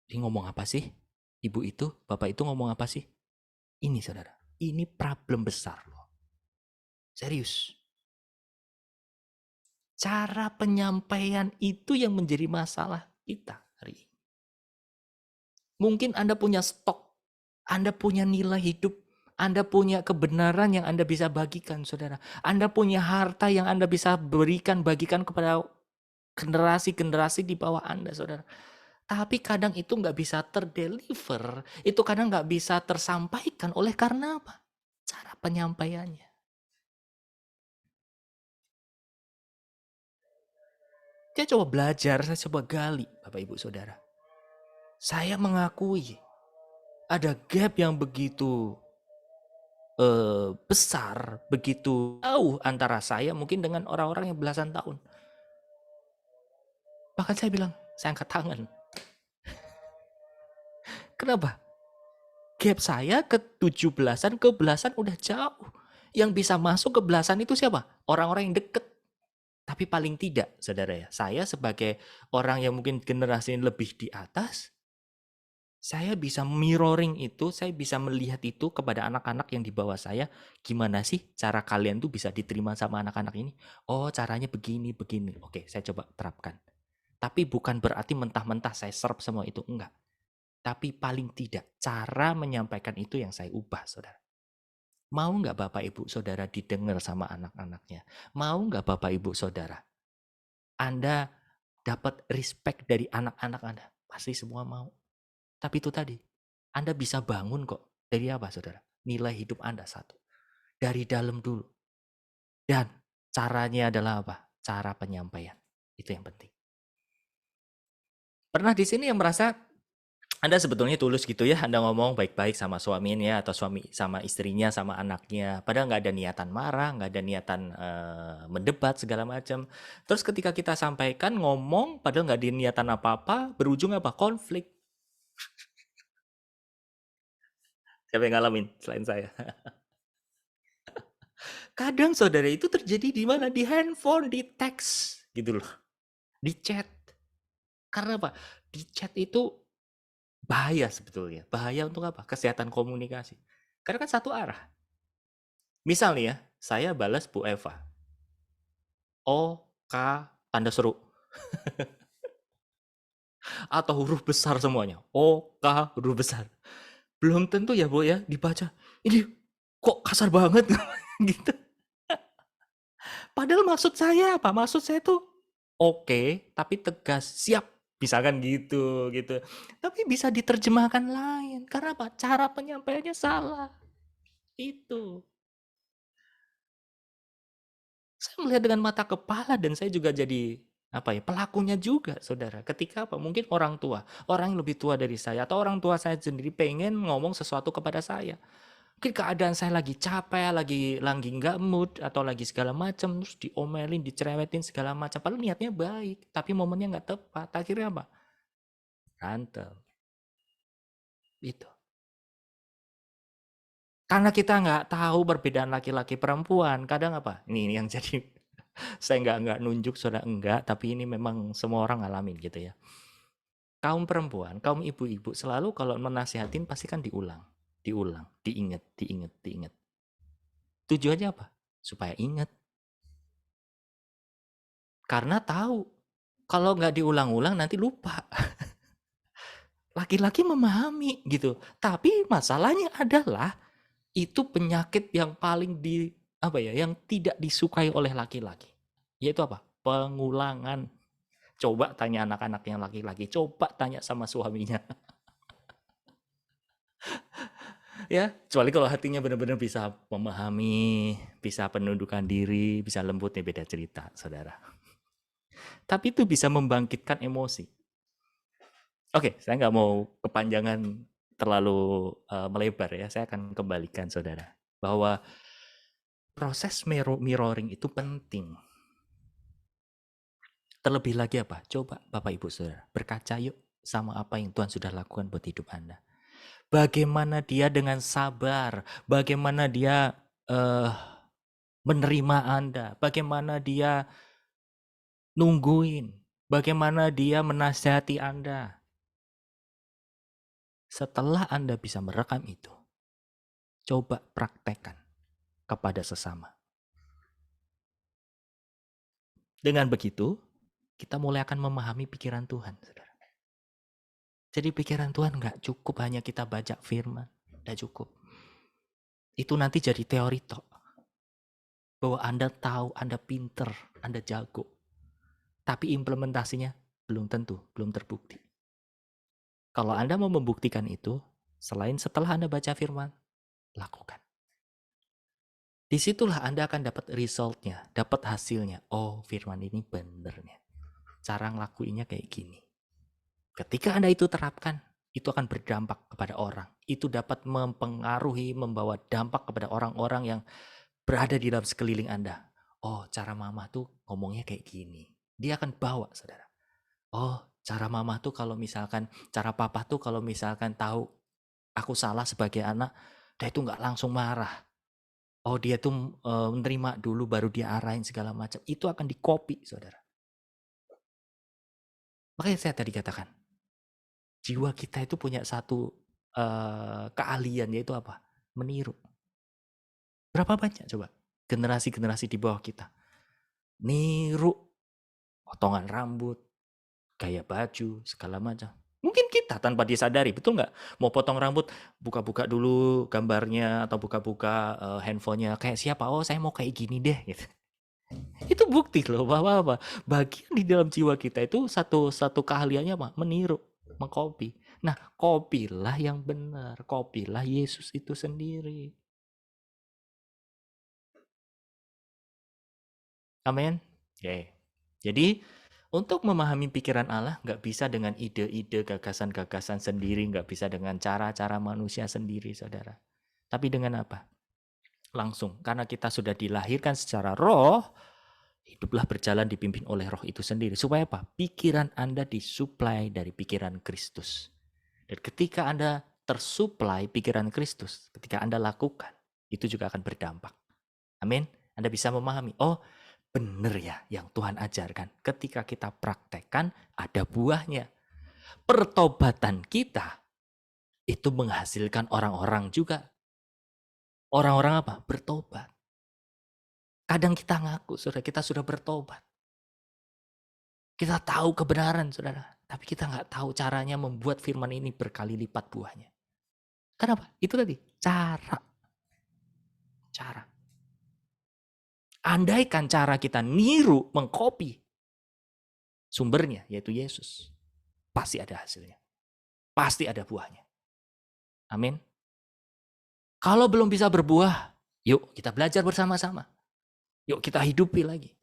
dia ngomong apa sih? Ibu itu, bapak itu ngomong apa sih? Ini saudara, ini problem besar loh. Serius. Cara penyampaian itu yang menjadi masalah kita hari ini. Mungkin Anda punya stok, Anda punya nilai hidup, Anda punya kebenaran yang Anda bisa bagikan, saudara. Anda punya harta yang Anda bisa bagikan kepada generasi-generasi di bawah Anda, saudara. Tapi kadang itu nggak bisa terdeliver, itu kadang nggak bisa tersampaikan oleh karena apa? Cara penyampaiannya. Saya coba belajar, saya coba gali, Bapak Ibu Saudara. Saya mengakui ada gap yang begitu besar, begitu jauh antara saya mungkin dengan orang-orang yang belasan tahun. Bahkan saya bilang, saya angkat tangan. Kenapa? Gap saya ke 17-an, ke belasan udah jauh. Yang bisa masuk ke belasan itu siapa? Orang-orang yang deket. Tapi paling tidak, saudara ya, saya sebagai orang yang mungkin generasi lebih di atas, saya bisa mirroring itu, saya bisa melihat itu kepada anak-anak yang di bawah saya. Gimana sih cara kalian tuh bisa diterima sama anak-anak ini? Oh, caranya begini, begini. Oke, saya coba terapkan. Tapi bukan berarti mentah-mentah saya serap semua itu, enggak. Tapi paling tidak, cara menyampaikan itu yang saya ubah, saudara. Mau nggak Bapak Ibu Saudara didengar sama anak-anaknya? Mau nggak Bapak Ibu Saudara Anda dapat respect dari anak-anak Anda? Pasti semua mau. Tapi itu tadi, Anda bisa bangun kok. Dari apa saudara? Nilai hidup Anda satu. Dari dalam dulu. Dan caranya adalah apa? Cara penyampaian. Itu yang penting. Pernah di sini yang merasa Anda sebetulnya tulus gitu ya, Anda ngomong baik-baik sama suaminya atau suami sama istrinya, sama anaknya. Padahal nggak ada niatan marah, nggak ada niatan mendebat segala macam. Terus ketika kita sampaikan ngomong, padahal nggak ada niatan apa-apa, berujung apa? Konflik. Siapa yang ngalamin selain saya? Kadang saudara itu terjadi di mana? Di handphone, di teks gitu loh. Di chat. Karena apa? Di chat itu bahaya sebetulnya. Bahaya untuk apa? Kesehatan komunikasi. Karena kan satu arah. Misal nih ya, saya balas Bu Eva. O, K, tanda seru. Atau huruf besar semuanya. O, K, huruf besar. Belum tentu ya Bu ya, dibaca. Ini kok kasar banget gitu. Padahal maksud saya apa? Maksud saya tuh oke, tapi tegas, siap. Misalkan gitu, gitu. Tapi bisa diterjemahkan lain. Karena apa? Cara penyampaiannya salah. Itu. Saya melihat dengan mata kepala dan saya juga jadi pelakunya juga, saudara. Ketika mungkin orang yang lebih tua dari saya atau orang tua saya sendiri pengen ngomong sesuatu kepada saya. Mungkin keadaan saya lagi capek, lagi nggak mood atau lagi segala macam, terus diomelin, dicerewetin segala macam. Padahal niatnya baik, tapi momennya nggak tepat. Akhirnya apa? Berantem. Itu. Karena kita nggak tahu perbedaan laki-laki perempuan, kadang apa? Ini yang jadi saya nggak nunjuk saudara enggak, tapi ini memang semua orang ngalamin gitu ya. Kaum perempuan, kaum ibu-ibu selalu kalau menasihatin pasti kan diulang, diingat. Tujuannya apa? Supaya ingat. Karena tahu kalau nggak diulang-ulang nanti lupa. Laki-laki memahami gitu, tapi masalahnya adalah itu penyakit yang paling yang tidak disukai oleh laki-laki. Yaitu apa? Pengulangan. Coba tanya anak-anak yang laki-laki, coba tanya sama suaminya. Ya, kecuali kalau hatinya benar-benar bisa memahami, bisa penundukan diri, bisa lembutnya beda cerita, saudara. Tapi itu bisa membangkitkan emosi. Oke, saya nggak mau kepanjangan terlalu melebar ya. Saya akan kembalikan saudara bahwa proses mirroring itu penting. Terlebih lagi apa? Coba Bapak Ibu Saudara berkaca yuk sama apa yang Tuhan sudah lakukan buat hidup Anda. Bagaimana dia dengan sabar, bagaimana dia menerima Anda, bagaimana dia nungguin, bagaimana dia menasihati Anda. Setelah Anda bisa merekam itu, coba praktekkan kepada sesama. Dengan begitu, kita mulai akan memahami pikiran Tuhan, saudara. Jadi pikiran Tuhan nggak cukup hanya kita baca firman, nggak cukup. Itu nanti jadi teori tok. Bahwa Anda tahu, Anda pinter, Anda jago. Tapi implementasinya belum tentu, belum terbukti. Kalau Anda mau membuktikan itu, selain setelah Anda baca firman, lakukan. Disitulah Anda akan dapat resultnya, dapat hasilnya. Oh, firman ini benernya. Cara ngelakuinnya kayak gini. Ketika Anda itu terapkan, itu akan berdampak kepada orang. Itu dapat mempengaruhi, membawa dampak kepada orang-orang yang berada di dalam sekeliling Anda. Oh, cara mama tuh ngomongnya kayak gini. Dia akan bawa, saudara. Oh, cara mama tuh kalau misalkan, cara papa tuh kalau misalkan tahu aku salah sebagai anak, dia itu nggak langsung marah. Oh, dia tuh menerima dulu baru dia arahin segala macam. Itu akan di-copy, saudara. Makanya saya tadi katakan, jiwa kita itu punya satu keahlian, yaitu apa? Meniru. Berapa banyak coba generasi-generasi di bawah kita niru potongan rambut, gaya baju, segala macam. Mungkin kita tanpa disadari, betul nggak? Mau potong rambut, buka-buka dulu gambarnya atau buka-buka handphonenya. Kayak siapa? Oh, saya mau kayak gini deh. Gitu. Itu bukti loh bahwa apa? Bagian di dalam jiwa kita itu satu keahliannya apa? Meniru, mengcopy. Nah, kopilah yang benar, kopilah Yesus itu sendiri. Amin. Okay. Jadi untuk memahami pikiran Allah nggak bisa dengan ide-ide, gagasan-gagasan sendiri, nggak bisa dengan cara-cara manusia sendiri, saudara. Tapi dengan apa? Langsung, karena kita sudah dilahirkan secara roh, hiduplah berjalan dipimpin oleh roh itu sendiri. Supaya apa? Pikiran Anda disuplai dari pikiran Kristus. Dan ketika Anda tersuplai pikiran Kristus, ketika Anda lakukan, itu juga akan berdampak. Amin. Anda bisa memahami, oh benar ya yang Tuhan ajarkan. Ketika kita praktekkan, ada buahnya. Pertobatan kita itu menghasilkan orang-orang juga. Orang-orang apa? Bertobat. Kadang kita ngaku, saudara, kita sudah bertobat. Kita tahu kebenaran, saudara. Tapi kita nggak tahu caranya membuat firman ini berkali lipat buahnya. Kenapa? Itu tadi, cara. Andaikan cara kita niru, mengcopy sumbernya, yaitu Yesus. pasti ada hasilnya. Pasti ada buahnya. Amin. Kalau belum bisa berbuah, yuk kita belajar bersama-sama. Yuk kita hidupi lagi.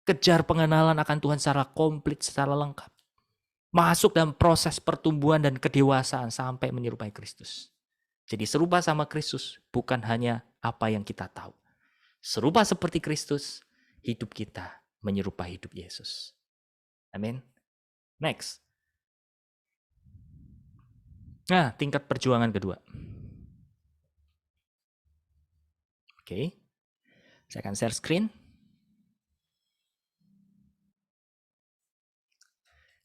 Kejar pengenalan akan Tuhan secara komplit, secara lengkap. Masuk dalam proses pertumbuhan dan kedewasaan sampai menyerupai Kristus. Jadi serupa sama Kristus bukan hanya apa yang kita tahu. Serupa seperti Kristus, hidup kita menyerupai hidup Yesus. Amin. Next. Nah, tingkat perjuangan kedua. Oke. Saya akan share screen.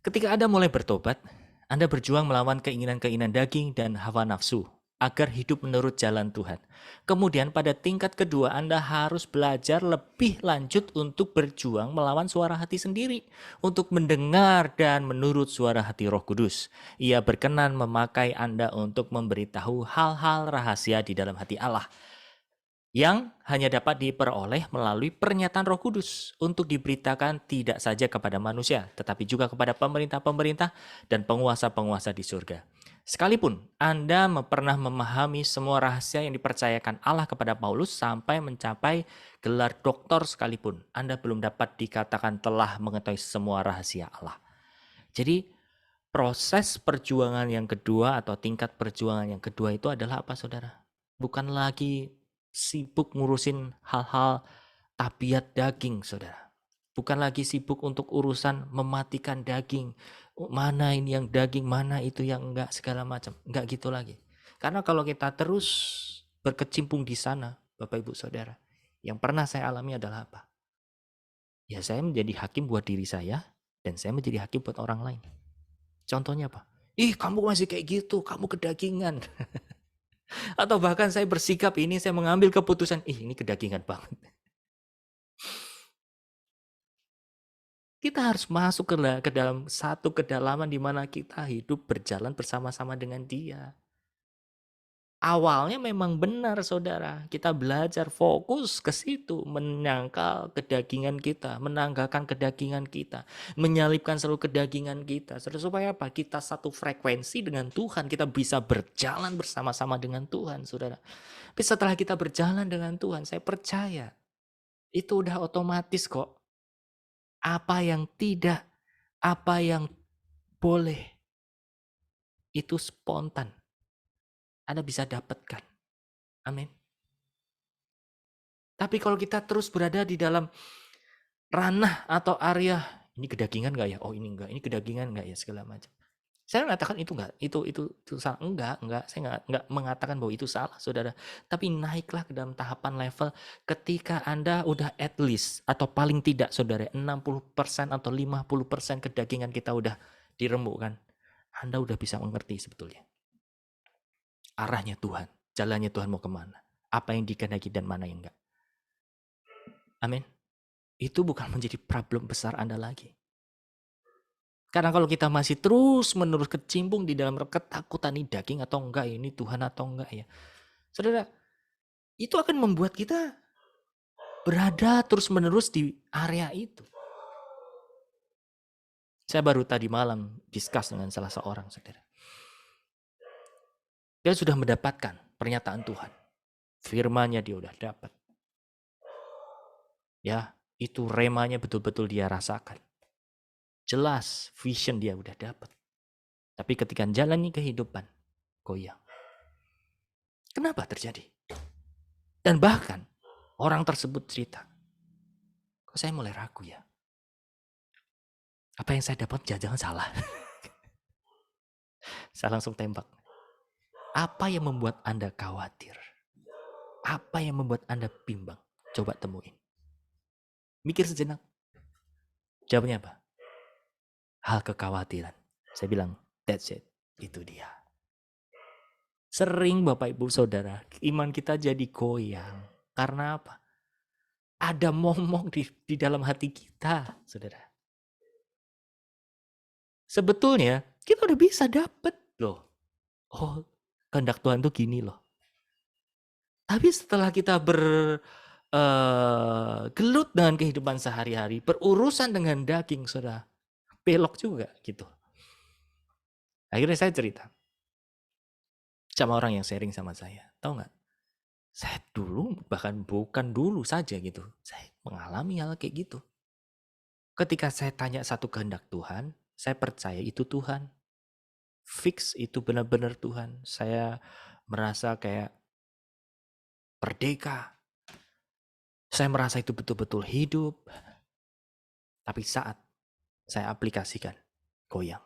Ketika Anda mulai bertobat, Anda berjuang melawan keinginan-keinginan daging dan hawa nafsu agar hidup menurut jalan Tuhan. Kemudian pada tingkat kedua Anda harus belajar lebih lanjut untuk berjuang melawan suara hati sendiri, untuk mendengar dan menurut suara hati Roh Kudus. Ia berkenan memakai Anda untuk memberitahu hal-hal rahasia di dalam hati Allah yang hanya dapat diperoleh melalui pernyataan Roh Kudus untuk diberitakan tidak saja kepada manusia, tetapi juga kepada pemerintah-pemerintah dan penguasa-penguasa di surga. Sekalipun Anda pernah memahami semua rahasia yang dipercayakan Allah kepada Paulus sampai mencapai gelar doktor sekalipun, Anda belum dapat dikatakan telah mengetahui semua rahasia Allah. Jadi proses perjuangan yang kedua atau tingkat perjuangan yang kedua itu adalah apa, saudara? Bukan lagi sibuk ngurusin hal-hal tabiat daging, saudara. Bukan lagi sibuk untuk urusan mematikan daging. Mana ini yang daging, mana itu yang enggak, segala macam. Enggak gitu lagi. Karena kalau kita terus berkecimpung di sana, Bapak Ibu Saudara, yang pernah saya alami adalah apa? Ya saya menjadi hakim buat diri saya, dan saya menjadi hakim buat orang lain. Contohnya apa? Ih, kamu masih kayak gitu, kamu kedagingan. Atau bahkan saya bersikap ini, saya mengambil keputusan, ini kedagingan banget. Kita harus masuk ke dalam satu kedalaman di mana kita hidup berjalan bersama-sama dengan Dia. Awalnya memang benar, saudara. Kita belajar fokus ke situ, menyangkal kedagingan kita, menanggalkan kedagingan kita, menyalipkan seluruh kedagingan kita. Supaya apa? Kita satu frekuensi dengan Tuhan, kita bisa berjalan bersama-sama dengan Tuhan, saudara. Tapi setelah kita berjalan dengan Tuhan, saya percaya itu udah otomatis kok. Apa yang tidak, apa yang boleh, itu spontan. Anda bisa dapatkan. Amin. Tapi kalau kita terus berada di dalam ranah atau area, ini kedagingan enggak ya? Oh ini enggak, ini kedagingan enggak ya? Segala macam. Saya mengatakan itu enggak, itu salah. Enggak. Saya enggak mengatakan bahwa itu salah, saudara. Tapi naiklah ke dalam tahapan level ketika Anda udah at least atau paling tidak, saudara, 60% atau 50% kedagingan kita udah diremukkan. Anda udah bisa mengerti sebetulnya arahnya Tuhan, jalannya Tuhan mau kemana, apa yang dikehendaki dan mana yang enggak. Amin. Itu bukan menjadi problem besar Anda lagi. Karena kalau kita masih terus menerus kecimpung di dalam ketakutan ini daging atau enggak, ini Tuhan atau enggak ya, saudara, itu akan membuat kita berada terus menerus di area itu. Saya baru tadi malam discuss dengan salah seorang, saudara. Dia sudah mendapatkan pernyataan Tuhan. Firman-Nya dia udah dapat. Ya, itu remanya betul-betul dia rasakan. Jelas vision dia udah dapat. Tapi ketika jalani kehidupan, goyang. Kenapa terjadi? Dan bahkan orang tersebut cerita, kok saya mulai ragu ya? Apa yang saya dapat jangan-jangan salah. Saya langsung tembak. Apa yang membuat Anda khawatir? Apa yang membuat Anda bimbang? Coba temuin. Mikir sejenak. Jawabnya apa? Hal kekhawatiran. Saya bilang, that's it. Itu dia. Sering Bapak Ibu Saudara, iman kita jadi goyang. Karena apa? Ada momok di dalam hati kita, saudara. Sebetulnya kita udah bisa dapet loh. Oh, kehendak Tuhan tuh gini loh. Tapi setelah kita gelut dengan kehidupan sehari-hari, berurusan dengan daging, saudara, belok juga gitu. Akhirnya saya cerita sama orang yang sharing sama saya. Tahu nggak? Saya dulu, bahkan bukan dulu saja gitu. Saya mengalami hal kayak gitu. Ketika saya tanya satu kehendak Tuhan, saya percaya itu Tuhan. Fix itu benar-benar Tuhan. Saya merasa kayak merdeka. Saya merasa itu betul-betul hidup. Tapi saat saya aplikasikan, goyang.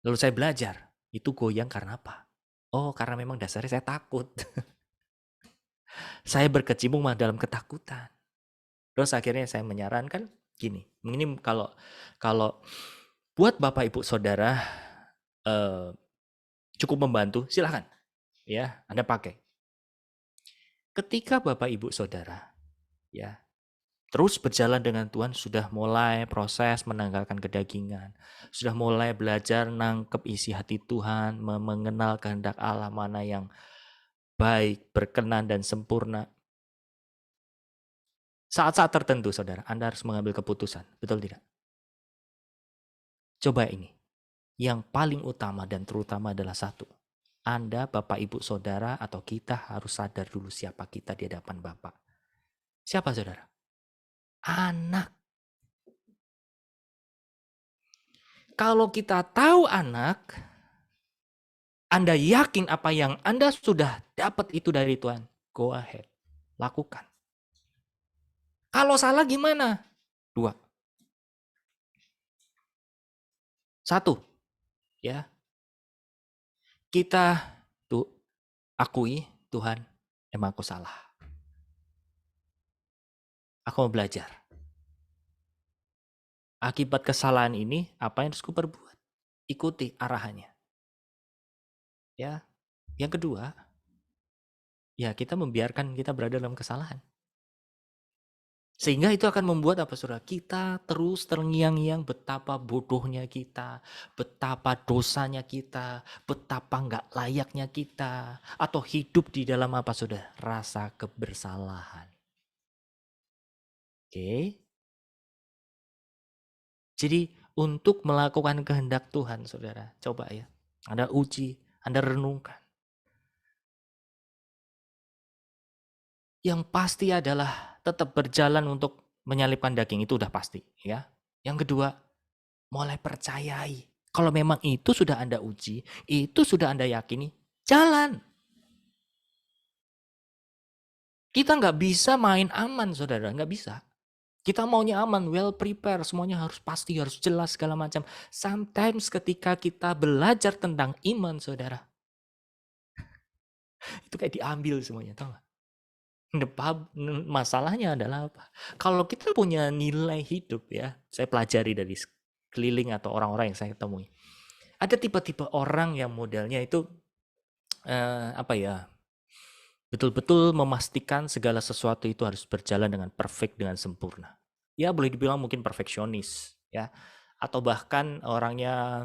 Lalu saya belajar, itu goyang karena apa? Oh, karena memang dasarnya saya takut. Saya berkecimpung dalam ketakutan. Terus akhirnya saya menyarankan gini, ini kalau buat Bapak Ibu Saudara cukup membantu, silahkan ya Anda pakai. Ketika Bapak Ibu Saudara ya terus berjalan dengan Tuhan, sudah mulai proses menanggalkan kedagingan, sudah mulai belajar nangkep isi hati Tuhan, mengenal kehendak Allah mana yang baik, berkenan dan sempurna. Saat-saat tertentu saudara, Anda harus mengambil keputusan, betul tidak? Coba ini, yang paling utama dan terutama adalah satu. Anda, Bapak, Ibu, Saudara, atau kita harus sadar dulu siapa kita di hadapan Bapak. Siapa saudara? Anak. Kalau kita tahu anak, Anda yakin apa yang Anda sudah dapat itu dari Tuhan, go ahead, lakukan. Kalau salah gimana? 2. 1, ya. Kita tuh akui Tuhan, emang aku salah. Aku mau belajar. Akibat kesalahan ini, apa yang harus kuperbuat? Ikuti arahannya. Ya. Yang kedua, ya kita membiarkan kita berada dalam kesalahan. Sehingga itu akan membuat apa saudara? Kita terus terngiang-ngiang betapa bodohnya kita, betapa dosanya kita, betapa nggak layaknya kita, atau hidup di dalam apa saudara? Rasa kebersalahan. Oke. Jadi untuk melakukan kehendak Tuhan saudara, coba ya, Anda uji, Anda renungkan. Yang pasti adalah tetap berjalan untuk menyalipkan daging, itu udah pasti ya. Yang kedua, mulai percayai. Kalau memang itu sudah Anda uji, itu sudah Anda yakini, jalan. Kita nggak bisa main aman saudara, nggak bisa. Kita maunya aman, well prepare, semuanya harus pasti, harus jelas segala macam. Sometimes ketika kita belajar tentang iman saudara, itu kayak diambil semuanya, tahu nggak? Masalahnya adalah apa? Kalau kita punya nilai hidup ya, saya pelajari dari keliling atau orang-orang yang saya temui. Ada tipe-tipe orang yang modelnya itu apa ya? Betul-betul memastikan segala sesuatu itu harus berjalan dengan perfect, dengan sempurna. Ya boleh dibilang mungkin perfeksionis ya, atau bahkan orangnya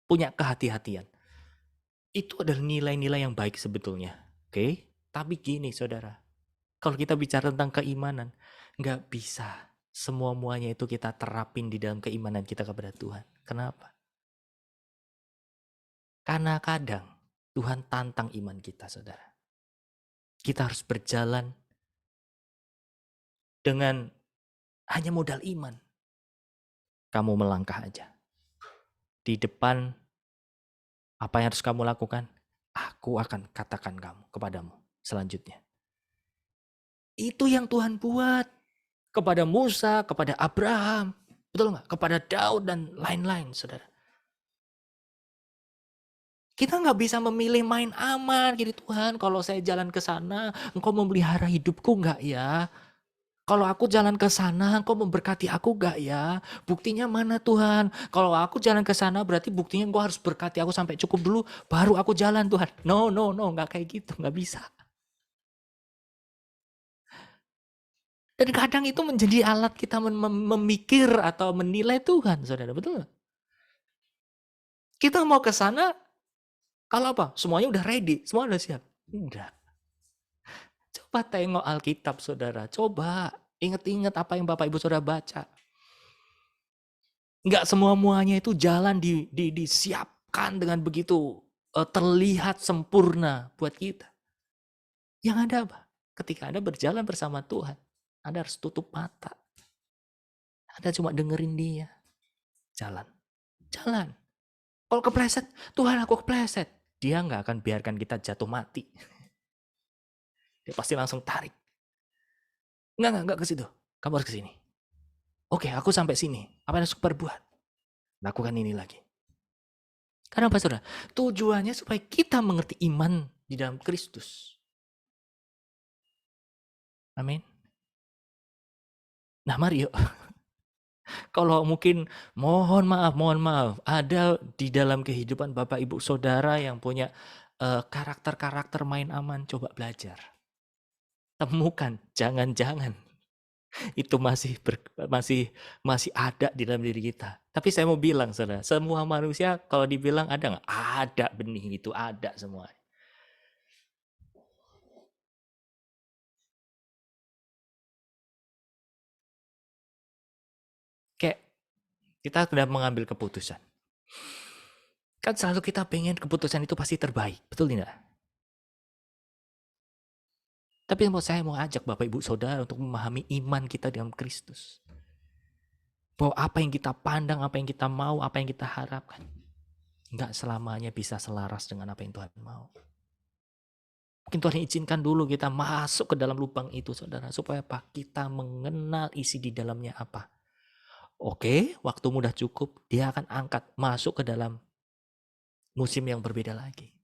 punya kehati-hatian. Itu adalah nilai-nilai yang baik sebetulnya. Oke? Tapi gini saudara, kalau kita bicara tentang keimanan, nggak bisa semua-muanya itu kita terapin di dalam keimanan kita kepada Tuhan. Kenapa? Karena kadang Tuhan tantang iman kita saudara. Kita harus berjalan dengan hanya modal iman. Kamu melangkah aja. Di depan apa yang harus kamu lakukan? Aku akan katakan kepadamu selanjutnya. Itu yang Tuhan buat kepada Musa, kepada Abraham, betul nggak? Kepada Daud dan lain-lain, saudara. Kita nggak bisa memilih main aman, gitu Tuhan. Kalau saya jalan ke sana, Engkau memelihara hidupku nggak ya? Kalau aku jalan ke sana, Engkau memberkati aku nggak ya? Buktinya mana Tuhan? Kalau aku jalan ke sana, berarti buktinya Engkau harus berkati aku sampai cukup dulu, baru aku jalan Tuhan. No, nggak kayak gitu, nggak bisa. Dan kadang itu menjadi alat kita memikir atau menilai Tuhan, saudara, betul nggak? Kita mau ke sana, kalau apa? Semuanya udah ready, semua udah siap. Enggak. Coba tengok Alkitab, saudara. Coba. Ingat-ingat apa yang Bapak Ibu Saudara baca. Enggak semua-muanya itu jalan disiapkan dengan begitu terlihat sempurna buat kita. Yang ada apa? Ketika Anda berjalan bersama Tuhan, Anda harus tutup mata. Anda cuma dengerin dia. Jalan. Kalau kepleset, Tuhan aku kepleset. Dia nggak akan biarkan kita jatuh mati. Dia pasti langsung tarik. Enggak ke situ. Kamu harus ke sini. Oke, aku sampai sini. Apa yang harus perbuat? Lakukan ini lagi. Karena apa saudara? Tujuannya supaya kita mengerti iman di dalam Kristus. Amin. Nah mari yuk. Kalau mungkin mohon maaf. Ada di dalam kehidupan Bapak Ibu Saudara yang punya karakter-karakter main aman. Coba belajar. Temukan. Jangan-jangan. Itu masih ada di dalam diri kita. Tapi saya mau bilang saudara, semua manusia kalau dibilang ada nggak? Ada benih itu, ada semua. Kayak kita sudah mengambil keputusan. Kan selalu kita pengen keputusan itu pasti terbaik, betul tidak? Tapi saya mau ajak Bapak Ibu Saudara untuk memahami iman kita dalam Kristus. Bahwa apa yang kita pandang, apa yang kita mau, apa yang kita harapkan, nggak selamanya bisa selaras dengan apa yang Tuhan mau. Mungkin Tuhan izinkan dulu kita masuk ke dalam lubang itu, saudara. Supaya apa? Kita mengenal isi di dalamnya apa. Oke, waktu mudah cukup, dia akan angkat masuk ke dalam musim yang berbeda lagi.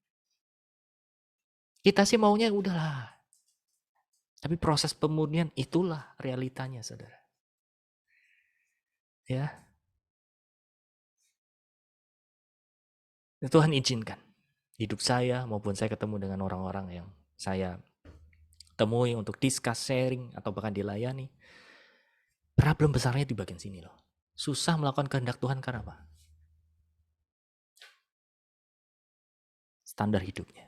Kita sih maunya udahlah. Tapi proses pemurnian itulah realitanya, saudara. Ya. Tuhan izinkan hidup saya maupun saya ketemu dengan orang-orang yang saya temui untuk discuss, sharing, atau bahkan dilayani. Problem besarnya di bagian sini loh. Susah melakukan kehendak Tuhan karena apa? Standar hidupnya,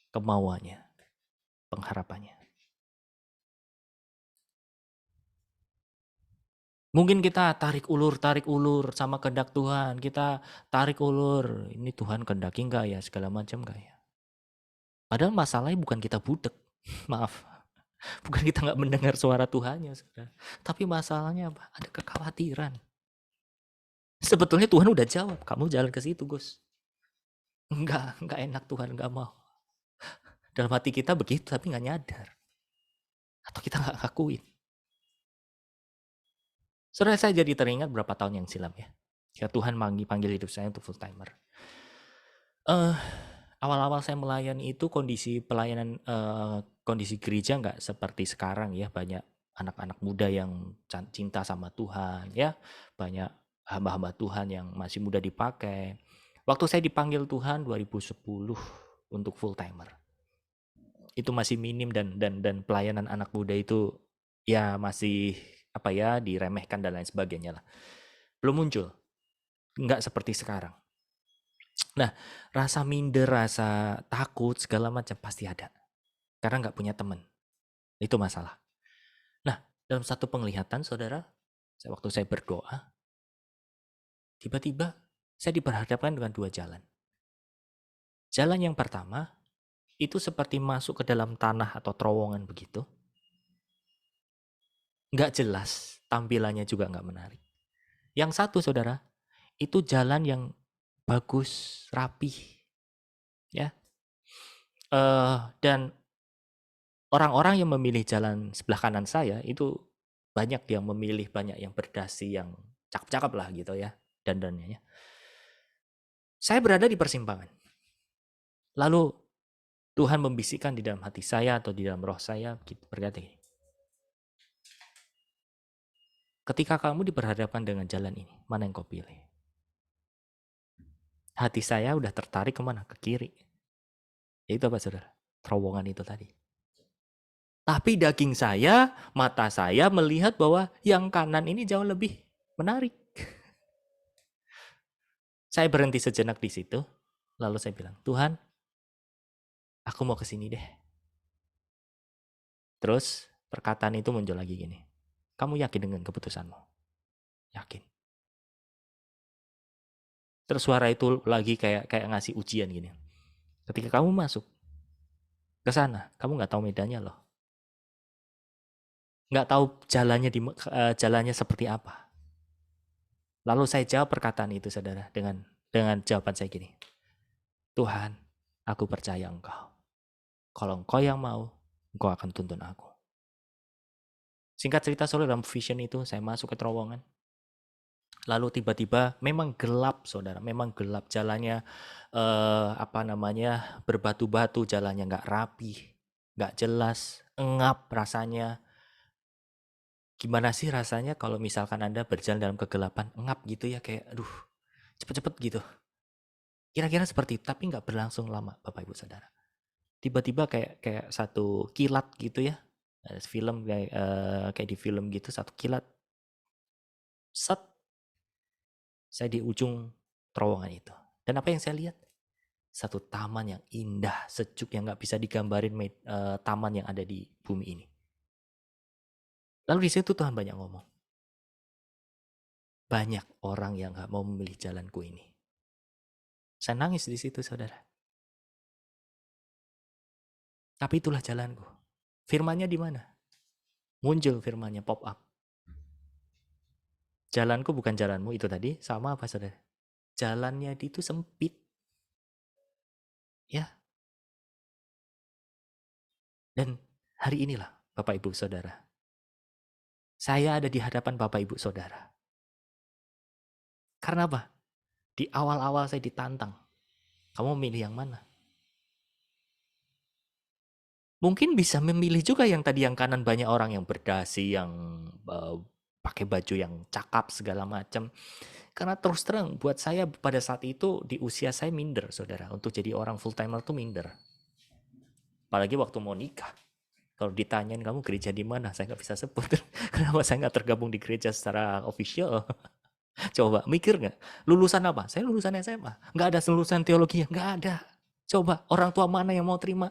kemauannya, pengharapannya. Mungkin kita tarik ulur sama kehendak Tuhan. Kita tarik ulur, ini Tuhan kehendaki enggak ya, segala macam enggak ya. Padahal masalahnya bukan kita budek, maaf. Bukan kita nggak mendengar suara Tuhannya, saudara. Tapi masalahnya apa? Ada kekhawatiran. Sebetulnya Tuhan udah jawab, kamu jalan ke situ, Gus. Enggak enak Tuhan, enggak mau. Dalam hati kita begitu, tapi nggak nyadar. Atau kita nggak ngakuin. Saudara, saya jadi teringat berapa tahun yang silam ya. Ketika Tuhan panggil hidup saya untuk full timer. Awal-awal saya melayani itu kondisi pelayanan, kondisi gereja nggak seperti sekarang ya. Banyak anak-anak muda yang cinta sama Tuhan ya. Banyak hamba-hamba Tuhan yang masih muda dipakai. Waktu saya dipanggil Tuhan 2010 untuk full timer. Itu masih minim dan pelayanan anak muda itu ya masih diremehkan dan lain sebagainya lah. Belum muncul. Nggak seperti sekarang. Nah, rasa minder, rasa takut, segala macam pasti ada. Karena nggak punya teman. Itu masalah. Nah, dalam satu penglihatan, saudara, waktu saya berdoa, tiba-tiba saya diperhadapkan dengan dua jalan. Jalan yang pertama, itu seperti masuk ke dalam tanah atau terowongan begitu. Nggak jelas, tampilannya juga nggak menarik. Yang satu, saudara, itu jalan yang bagus, rapih, ya. Dan orang-orang yang memilih jalan sebelah kanan saya itu banyak yang memilih, banyak yang berdasi, yang cakep-cakep lah gitu ya, dandannya. Saya berada di persimpangan. Lalu Tuhan membisikkan di dalam hati saya atau di dalam roh saya berkata, ketika kamu diperhadapkan dengan jalan ini, mana yang kau pilih? Hati saya udah tertarik kemana? Ke kiri. Itu apa saudara? Terowongan itu tadi. Tapi daging saya, mata saya melihat bahwa yang kanan ini jauh lebih menarik. Saya berhenti sejenak di situ. Lalu saya bilang, Tuhan, aku mau ke sini deh. Terus perkataan itu muncul lagi gini. Kamu yakin dengan keputusanmu? Yakin. Terus suara itu lagi kayak ngasih ujian gini. Ketika kamu masuk ke sana, kamu nggak tahu medannya loh. Nggak tahu jalannya seperti apa. Lalu saya jawab perkataan itu, saudara, dengan jawaban saya gini. Tuhan, aku percaya Engkau. Kalau Engkau yang mau, Engkau akan tuntun aku. Singkat cerita, saudara, dalam vision itu saya masuk ke terowongan. Lalu tiba-tiba memang gelap, saudara. Memang gelap jalannya, berbatu-batu, jalannya nggak rapi, nggak jelas, engap rasanya. Gimana sih rasanya kalau misalkan Anda berjalan dalam kegelapan, engap gitu ya, kayak aduh, cepet-cepet gitu. Kira-kira seperti itu, tapi nggak berlangsung lama, Bapak Ibu Saudara. Tiba-tiba kayak satu kilat gitu ya. Film kayak di film gitu, satu kilat. Set. Saya di ujung terowongan itu. Dan apa yang saya lihat? Satu taman yang indah, sejuk, yang nggak bisa digambarin taman yang ada di bumi ini. Lalu di situ Tuhan banyak ngomong. Banyak orang yang nggak mau memilih jalanku ini. Saya nangis di situ, saudara. Tapi itulah jalanku. Firmannya di mana? Muncul firmannya, pop up. Jalanku bukan jalanmu, itu tadi. Sama apa, saudara? Jalannya itu sempit. Ya. Dan hari inilah, Bapak Ibu Saudara. Saya ada di hadapan Bapak Ibu Saudara. Karena apa? Di awal-awal saya ditantang. Kamu memilih yang mana? Mungkin bisa memilih juga yang tadi yang kanan, banyak orang yang berdasi, yang pakai baju yang cakep segala macam. Karena terus terang buat saya pada saat itu di usia saya minder, saudara. Untuk jadi orang full timer tuh minder. Apalagi waktu mau nikah. Kalau ditanyain kamu gereja di mana, saya nggak bisa sebut. Kenapa saya nggak tergabung di gereja secara official? Coba mikir nggak? Lulusan apa? Saya lulusan SMA. Nggak ada lulusan teologi, nggak ada. Coba orang tua mana yang mau terima?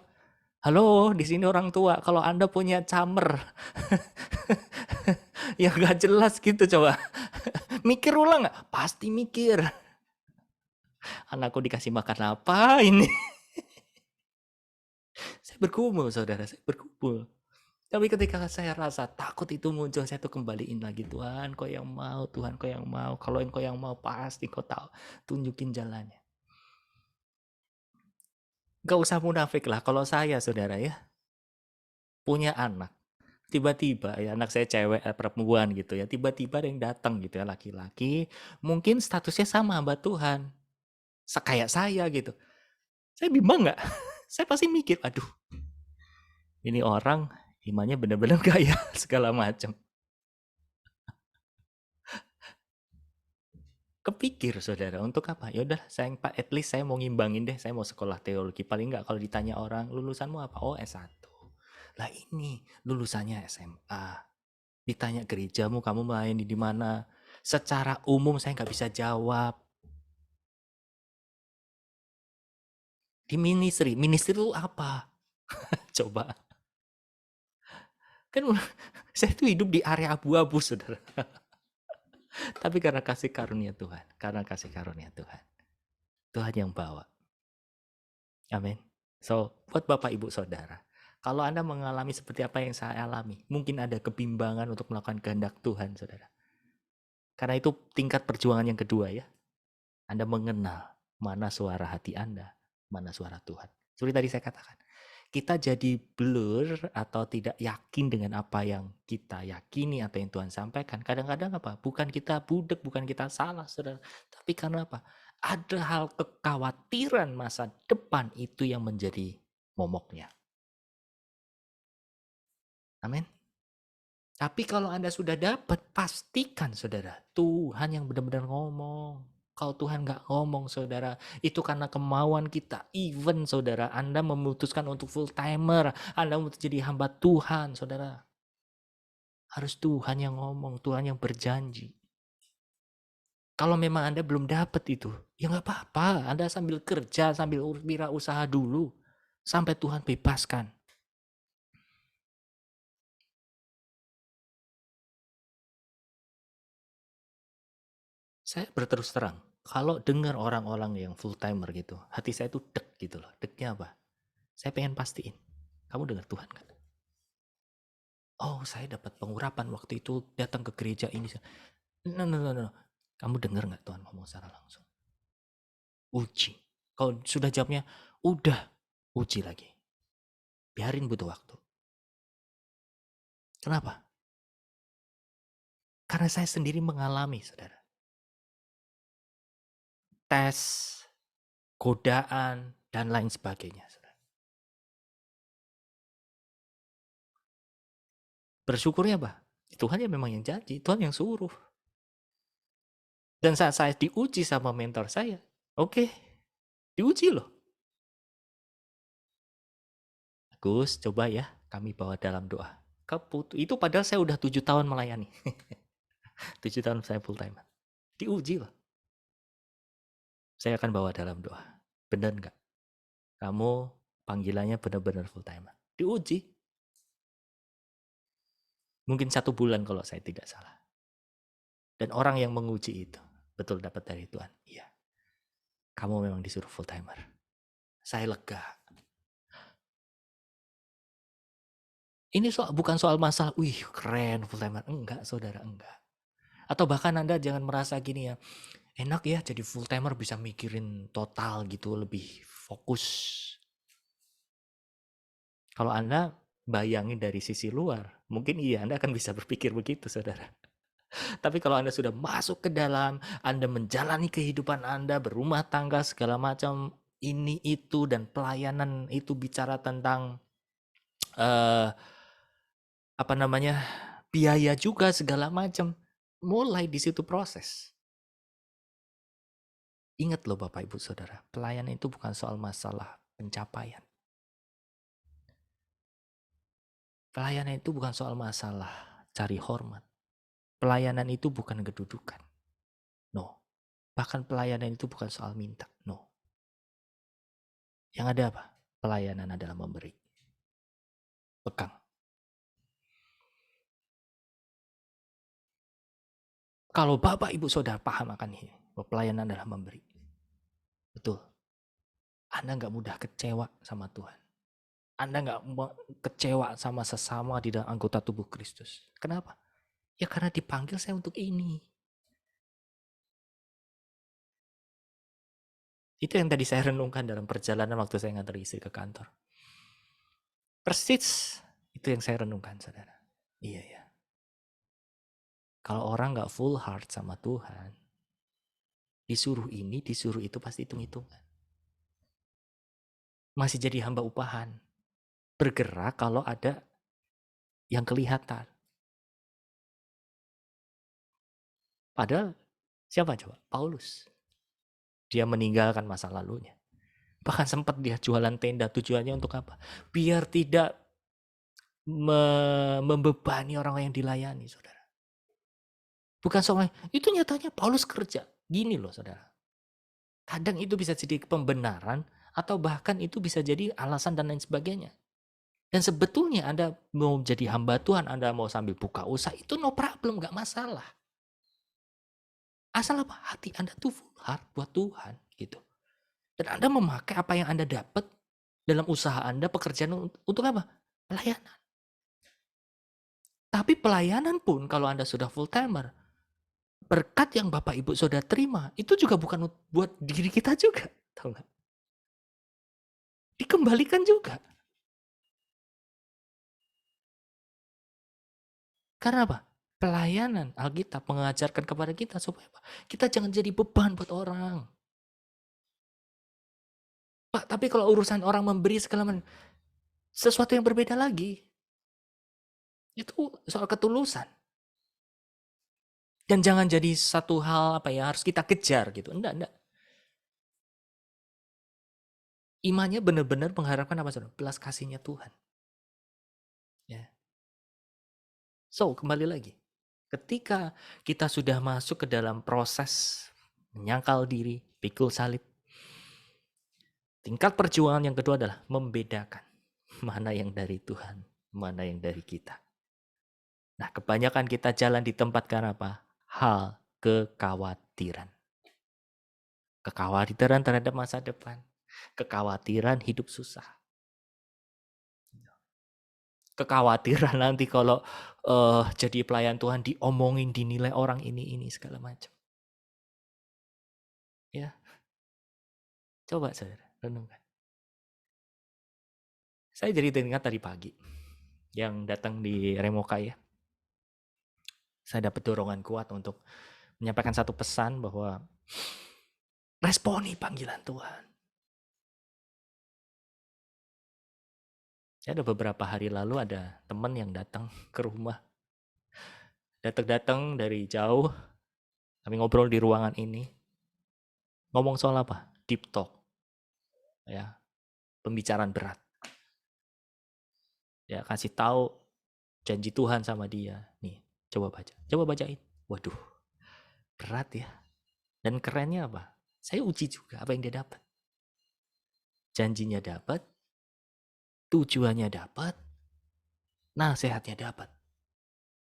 Halo, di sini orang tua. Kalau Anda punya camer, ya nggak jelas gitu, coba. Mikir ulang nggak? Pasti mikir. Anakku dikasih makan apa ini? Saya bergumul, saudara. Saya bergumul. Tapi ketika saya rasa takut itu muncul, saya tuh kembaliin lagi. Tuhan, Kau yang mau. Tuhan, Kau yang mau. Kalau Engkau yang mau, pasti Kau tahu. Tunjukin jalannya. Gak usah munafik lah. Kalau saya, saudara ya, punya anak. Tiba-tiba ya, anak saya cewek, perempuan gitu ya. Tiba-tiba ada yang datang gitu ya, laki-laki. Mungkin statusnya sama hamba Tuhan. Kayak saya gitu. Saya bimbang gak? Saya pasti mikir, aduh. Ini orang imannya benar-benar kaya segala macam. Kepikir, saudara, untuk apa? Ya udah, at least saya mau ngimbangin deh, saya mau sekolah teologi. Paling nggak kalau ditanya orang, lulusanmu apa? Oh, S1. Lah ini lulusannya SMA. Ditanya gerejamu, kamu melayani di mana? Secara umum saya nggak bisa jawab. Di ministry itu apa? Coba. Kan saya tuh hidup di area abu-abu, saudara. Tapi karena kasih karunia Tuhan, Tuhan yang bawa. Amin. So, buat Bapak Ibu Saudara, kalau Anda mengalami seperti apa yang saya alami, mungkin ada kebimbangan untuk melakukan kehendak Tuhan, saudara. Karena itu tingkat perjuangan yang kedua ya. Anda mengenal mana suara hati Anda, mana suara Tuhan. Seperti tadi saya katakan, kita jadi blur atau tidak yakin dengan apa yang kita yakini atau yang Tuhan sampaikan. Kadang-kadang apa? Bukan kita budek, bukan kita salah, saudara. Tapi karena apa? Ada hal kekhawatiran masa depan itu yang menjadi momoknya. Amin. Tapi kalau Anda sudah dapat, pastikan, saudara, Tuhan yang benar-benar ngomong. Kalau Tuhan nggak ngomong, saudara, itu karena kemauan kita. Even, saudara, Anda memutuskan untuk full timer, Anda mau jadi hamba Tuhan, saudara. Harus Tuhan yang ngomong, Tuhan yang berjanji. Kalau memang Anda belum dapat itu, ya nggak apa-apa. Anda sambil kerja, sambil wirausaha dulu, sampai Tuhan bebaskan. Saya berterus terang, kalau dengar orang-orang yang full timer gitu, hati saya tuh deg gitu loh. Degnya apa? Saya pengen pastiin, kamu dengar Tuhan kan? Oh, saya dapat pengurapan waktu itu datang ke gereja ini. No, no, no, no. Kamu dengar nggak Tuhan ngomong secara langsung? Uji. Kalau sudah jawabnya, udah uji lagi. Biarin butuh waktu. Kenapa? Karena saya sendiri mengalami, saudara. Tes, godaan, dan lain sebagainya. Saudara. Bersyukurnya apa? Tuhan ya memang yang janji, Tuhan yang suruh. Dan saat saya diuji sama mentor saya, oke, diuji loh. Gus, coba ya kami bawa dalam doa. Itu padahal saya udah 7 tahun melayani. 7 tahun saya full time. Diuji loh. Saya akan bawa dalam doa. Benar nggak? Kamu panggilannya benar-benar full time. Diuji. Mungkin 1 bulan kalau saya tidak salah. Dan orang yang menguji itu betul dapat dari Tuhan. Iya. Kamu memang disuruh full timer. Saya lega. Ini bukan soal masalah, wih keren full timer. Enggak, saudara, enggak. Atau bahkan Anda jangan merasa gini ya, enak ya jadi full timer bisa mikirin total gitu, lebih fokus. Kalau Anda bayangin dari sisi luar, mungkin iya Anda akan bisa berpikir begitu, saudara. Tapi kalau Anda sudah masuk ke dalam, Anda menjalani kehidupan Anda, berumah tangga, segala macam, ini, itu, dan pelayanan itu bicara tentang biaya juga segala macam. Mulai di situ proses. Ingat loh Bapak Ibu Saudara, pelayanan itu bukan soal masalah pencapaian. Pelayanan itu bukan soal masalah cari hormat. Pelayanan itu bukan kedudukan. No. Bahkan pelayanan itu bukan soal minta. No. Yang ada apa? Pelayanan adalah memberi. Pegang. Kalau Bapak Ibu Saudara paham akan ini, bahwa pelayanan adalah memberi. Betul. Anda nggak mudah kecewa sama Tuhan. Anda nggak kecewa sama sesama di dalam anggota tubuh Kristus. Kenapa? Ya karena dipanggil saya untuk ini. Itu yang tadi saya renungkan dalam perjalanan waktu saya ngantar istri ke kantor. Persis itu yang saya renungkan, saudara. Iya ya. Kalau orang nggak full heart sama Tuhan, disuruh ini, disuruh itu pasti hitung-hitungan. Masih jadi hamba upahan. Bergerak kalau ada yang kelihatan. Padahal siapa coba? Paulus. Dia meninggalkan masa lalunya. Bahkan sempat dia jualan tenda, tujuannya untuk apa? Biar tidak membebani orang yang dilayani, saudara. Bukan soal itu, nyatanya Paulus kerja. Gini loh, saudara. Kadang itu bisa jadi pembenaran atau bahkan itu bisa jadi alasan dan lain sebagainya. Dan sebetulnya Anda mau jadi hamba Tuhan, Anda mau sambil buka usaha, itu no problem, gak masalah. Asal apa? Hati Anda tuh full heart buat Tuhan gitu. Dan Anda memakai apa yang Anda dapat dalam usaha Anda, pekerjaan untuk apa? Pelayanan. Tapi pelayanan pun kalau Anda sudah full timer, berkat yang Bapak Ibu Saudara terima, itu juga bukan buat diri kita juga. Tahu nggak? Dikembalikan juga. Karena apa? Pelayanan Alkitab mengajarkan kepada kita supaya apa? Kita jangan jadi beban buat orang. Pak, tapi kalau urusan orang memberi segala macam, sesuatu yang berbeda lagi. Itu soal ketulusan. Dan jangan jadi satu hal harus kita kejar gitu. Enggak. Imannya benar-benar mengharapkan apa, saudara? Belas kasihnya Tuhan. Ya. So, kembali lagi. Ketika kita sudah masuk ke dalam proses menyangkal diri, pikul salib, tingkat perjuangan yang kedua adalah membedakan mana yang dari Tuhan, mana yang dari kita. Nah, kebanyakan kita jalan di tempat karena apa? Hal kekhawatiran. Kekhawatiran terhadap masa depan. Kekhawatiran hidup susah. Kekhawatiran nanti kalau jadi pelayan Tuhan diomongin, dinilai orang ini segala macam. Ya, coba saudara renungkan. Saya jadi teringat tadi pagi yang datang di Remoka ya. Saya dapat dorongan kuat untuk menyampaikan satu pesan bahwa responi panggilan Tuhan. Ada beberapa hari lalu ada teman yang datang ke rumah. Datang dari jauh. Kami ngobrol di ruangan ini. Ngomong soal apa? Deep talk. Ya, pembicaraan berat. Ya, kasih tahu janji Tuhan sama dia. Nih, coba baca. Coba bacain. Waduh, berat ya. Dan kerennya apa? Saya uji juga apa yang dia dapat. Janjinya dapat, tujuannya dapat, nasihatnya dapat.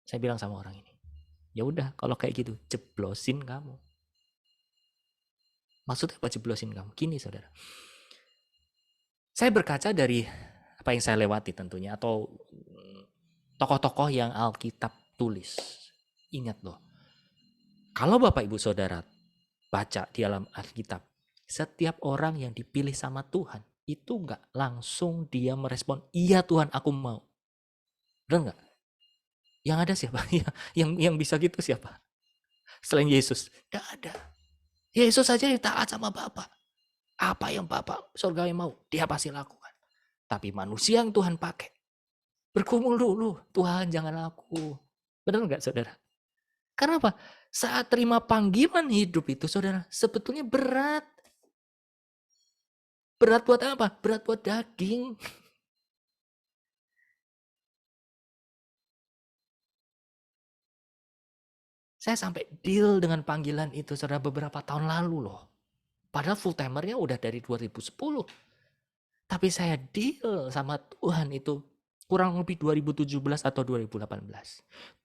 Saya bilang sama orang ini, ya udah kalau kayak gitu, jeblosin kamu. Maksudnya apa jeblosin kamu? Gini saudara, saya berkaca dari apa yang saya lewati tentunya, atau tokoh-tokoh yang Alkitab tulis. Ingat loh, kalau Bapak Ibu Saudara baca di dalam Alkitab, setiap orang yang dipilih sama Tuhan, itu nggak langsung dia merespon, iya Tuhan aku mau. Benar nggak? Yang ada siapa? yang bisa gitu siapa? Selain Yesus, nggak ada. Yesus saja taat sama Bapa. Apa yang Bapa surgawi mau, dia pasti lakukan. Tapi manusia yang Tuhan pakai, bergumul dulu, Tuhan jangan aku. Benar nggak saudara? Karena apa? Saat terima panggilan hidup itu saudara, sebetulnya berat. Berat buat apa? Berat buat daging. Saya sampai deal dengan panggilan itu saudara beberapa tahun lalu loh. Padahal full timernya udah dari 2010. Tapi saya deal sama Tuhan itu kurang lebih 2017 atau 2018.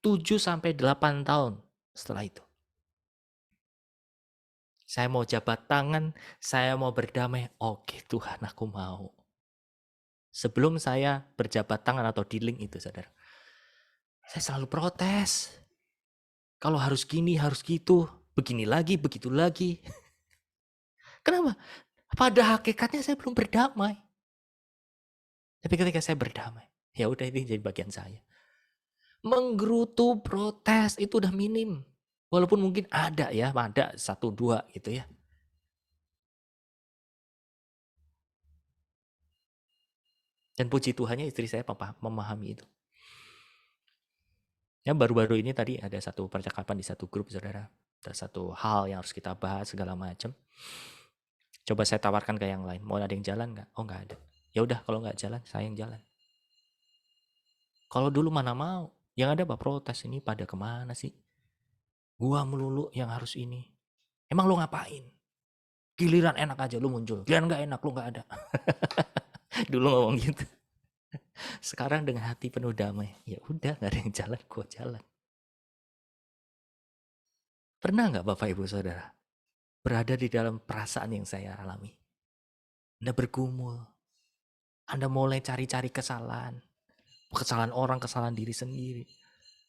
7-8 tahun setelah itu. Saya mau jabat tangan, saya mau berdamai. Oke Tuhan aku mau. Sebelum saya berjabat tangan atau dealing itu saudara, saya selalu protes. Kalau harus gini, harus gitu. Begini lagi, begitu lagi. Kenapa? Pada hakikatnya saya belum berdamai. Tapi ketika saya berdamai, ya udah ini jadi bagian saya. Menggerutu, protes itu udah minim. Walaupun mungkin ada ya, ada 1-2 gitu ya. Dan puji Tuhannya istri saya memahami itu. Ya baru-baru ini tadi ada satu percakapan di satu grup saudara. Ada satu hal yang harus kita bahas segala macam. Coba saya tawarkan ke yang lain. Mau ada yang jalan nggak? Oh nggak ada. Ya udah kalau nggak jalan, saya yang jalan. Kalau dulu mana mau. Yang ada apa protes ini pada kemana sih? Gua melulu yang harus ini. Emang lu ngapain? Giliran enak aja lu muncul. Giliran nggak enak lu nggak ada. Dulu ngomong gitu. Sekarang dengan hati penuh damai, ya udah nggak ada yang jalan, gua jalan. Pernah nggak Bapak Ibu Saudara berada di dalam perasaan yang saya alami? Anda bergumul, Anda mulai cari-cari kesalahan orang, kesalahan diri sendiri,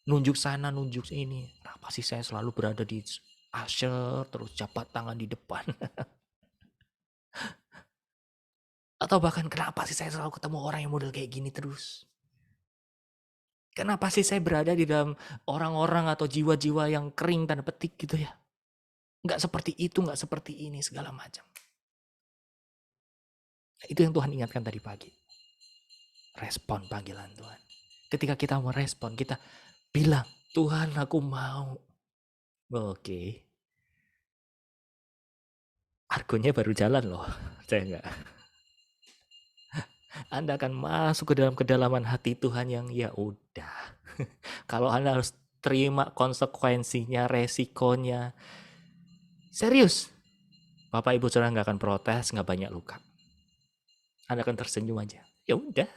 nunjuk sana, nunjuk ini. Kenapa sih saya selalu berada di usher, terus jabat tangan di depan? Atau bahkan kenapa sih saya selalu ketemu orang yang model kayak gini terus? Kenapa sih saya berada di dalam orang-orang atau jiwa-jiwa yang kering tanda petik gitu ya? Nggak seperti itu, nggak seperti ini, segala macam. Itu yang Tuhan ingatkan tadi pagi. Respon panggilan Tuhan. Ketika kita merespon, kita bilang, Tuhan aku mau. Oke. Argonya baru jalan loh. Saya enggak. Anda akan masuk ke dalam kedalaman hati Tuhan yang ya udah. Kalau Anda harus terima konsekuensinya, resikonya. Serius. Bapak Ibu Saudara nggak akan protes, nggak banyak luka. Anda akan tersenyum aja. Ya udah.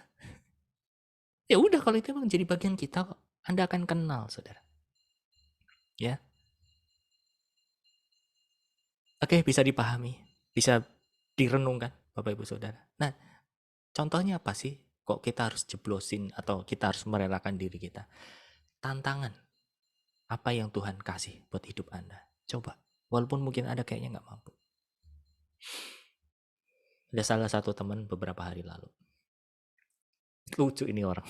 Ya udah kalau itu memang jadi bagian kita kok. Anda akan kenal, Saudara. Ya. Oke, bisa dipahami, bisa direnungkan Bapak Ibu Saudara. Nah, contohnya apa sih? Kok kita harus jeblosin atau kita harus merelakan diri kita? Tantangan apa yang Tuhan kasih buat hidup Anda? Coba, walaupun mungkin Anda kayaknya nggak mampu. Ada salah satu teman beberapa hari lalu. Lucu ini orang.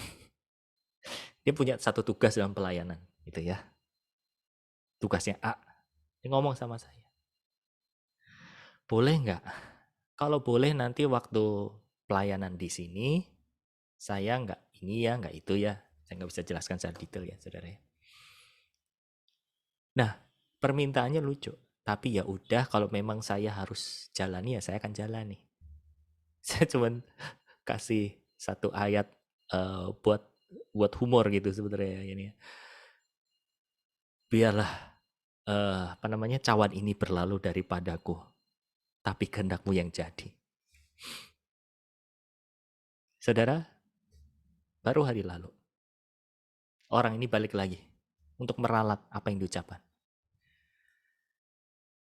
Dia punya satu tugas dalam pelayanan, gitu ya. Tugasnya A. Dia ngomong sama saya. Boleh nggak? Kalau boleh nanti waktu pelayanan di sini, saya nggak ini ya, nggak itu ya. Saya nggak bisa jelaskan secara detail ya, saudara ya. Nah, permintaannya lucu. Tapi ya udah, kalau memang saya harus jalani ya saya akan jalani. Saya cuman kasih satu ayat buat humor gitu sebenarnya ini. Biarlah cawan ini berlalu daripadaku, tapi kehendakmu yang jadi. Saudara, baru hari lalu orang ini balik lagi untuk meralat apa yang diucapkan.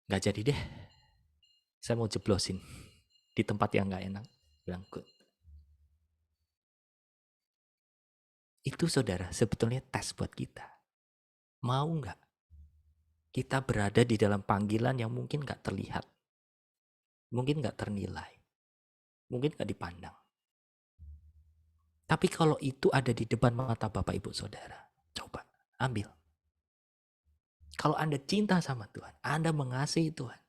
Gak jadi deh, saya mau jeblosin di tempat yang gak enak. Bilang good. Itu saudara sebetulnya tes buat kita. Mau gak kita berada di dalam panggilan yang mungkin gak terlihat, mungkin gak ternilai, mungkin gak dipandang. Tapi kalau itu ada di depan mata Bapak Ibu Saudara, coba ambil. Kalau Anda cinta sama Tuhan, Anda mengasihi Tuhan,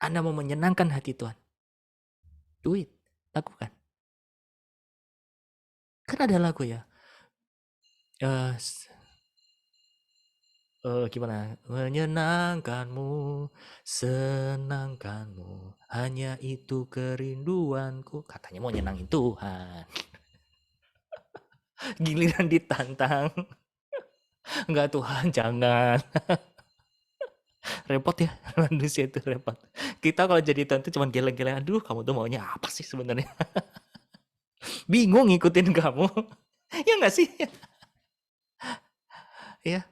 Anda mau menyenangkan hati Tuhan, do it, lakukan. Kan ada lagu ya, gimana? Menyenangkanmu, senangkanmu, hanya itu kerinduanku. Katanya mau nyenangin Tuhan. Giliran ditantang. Enggak Tuhan, jangan. Repot ya, manusia itu repot. Kita kalau jadi Tuhan itu cuma geleng-geleng. Aduh, kamu tuh maunya apa sih sebenarnya? Bingung ngikutin kamu. Ya enggak sih? Ya.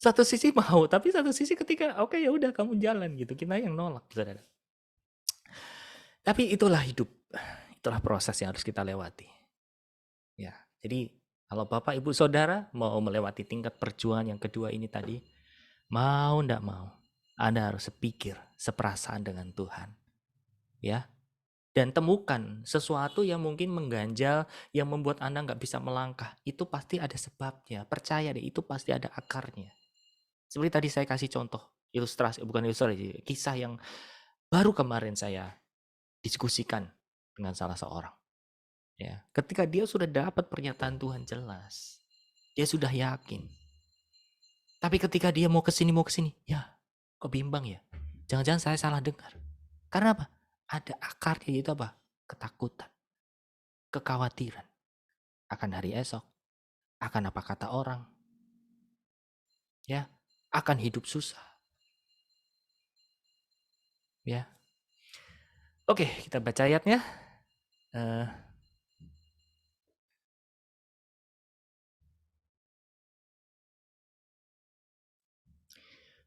Satu sisi mau, tapi satu sisi ketika oke ya udah kamu jalan gitu. Kita yang nolak, saudara. Tapi itulah hidup. Itulah proses yang harus kita lewati. Ya. Jadi kalau Bapak Ibu Saudara mau melewati tingkat perjuangan yang kedua ini tadi, mau ndak mau, Anda harus sepikir, seperasaan dengan Tuhan. Ya. Dan temukan sesuatu yang mungkin mengganjal, yang membuat Anda nggak bisa melangkah. Itu pasti ada sebabnya. Percaya deh, itu pasti ada akarnya. Seperti tadi saya kasih contoh, kisah yang baru kemarin saya diskusikan dengan salah seorang. Ya, ketika dia sudah dapat pernyataan Tuhan jelas, dia sudah yakin. Tapi ketika dia mau ke sini, ya kok bimbang ya? Jangan-jangan saya salah dengar. Karena apa? Ada akarnya, yaitu apa? Ketakutan, kekhawatiran akan hari esok, akan apa kata orang, ya, akan hidup susah. Ya. Oke, kita baca ayatnya.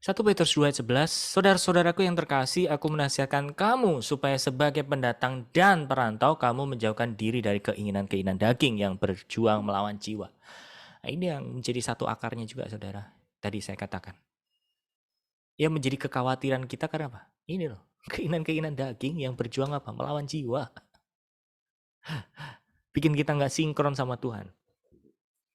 1 Petrus 2:11, saudara-saudaraku yang terkasih, aku menasihatkan kamu supaya sebagai pendatang dan perantau kamu menjauhkan diri dari keinginan-keinginan daging yang berjuang melawan jiwa. Nah, ini yang menjadi satu akarnya juga, saudara. Tadi saya katakan. Yang menjadi kekhawatiran kita karena apa? Ini loh, keinginan-keinginan daging yang berjuang apa? Melawan jiwa. Bikin kita nggak sinkron sama Tuhan.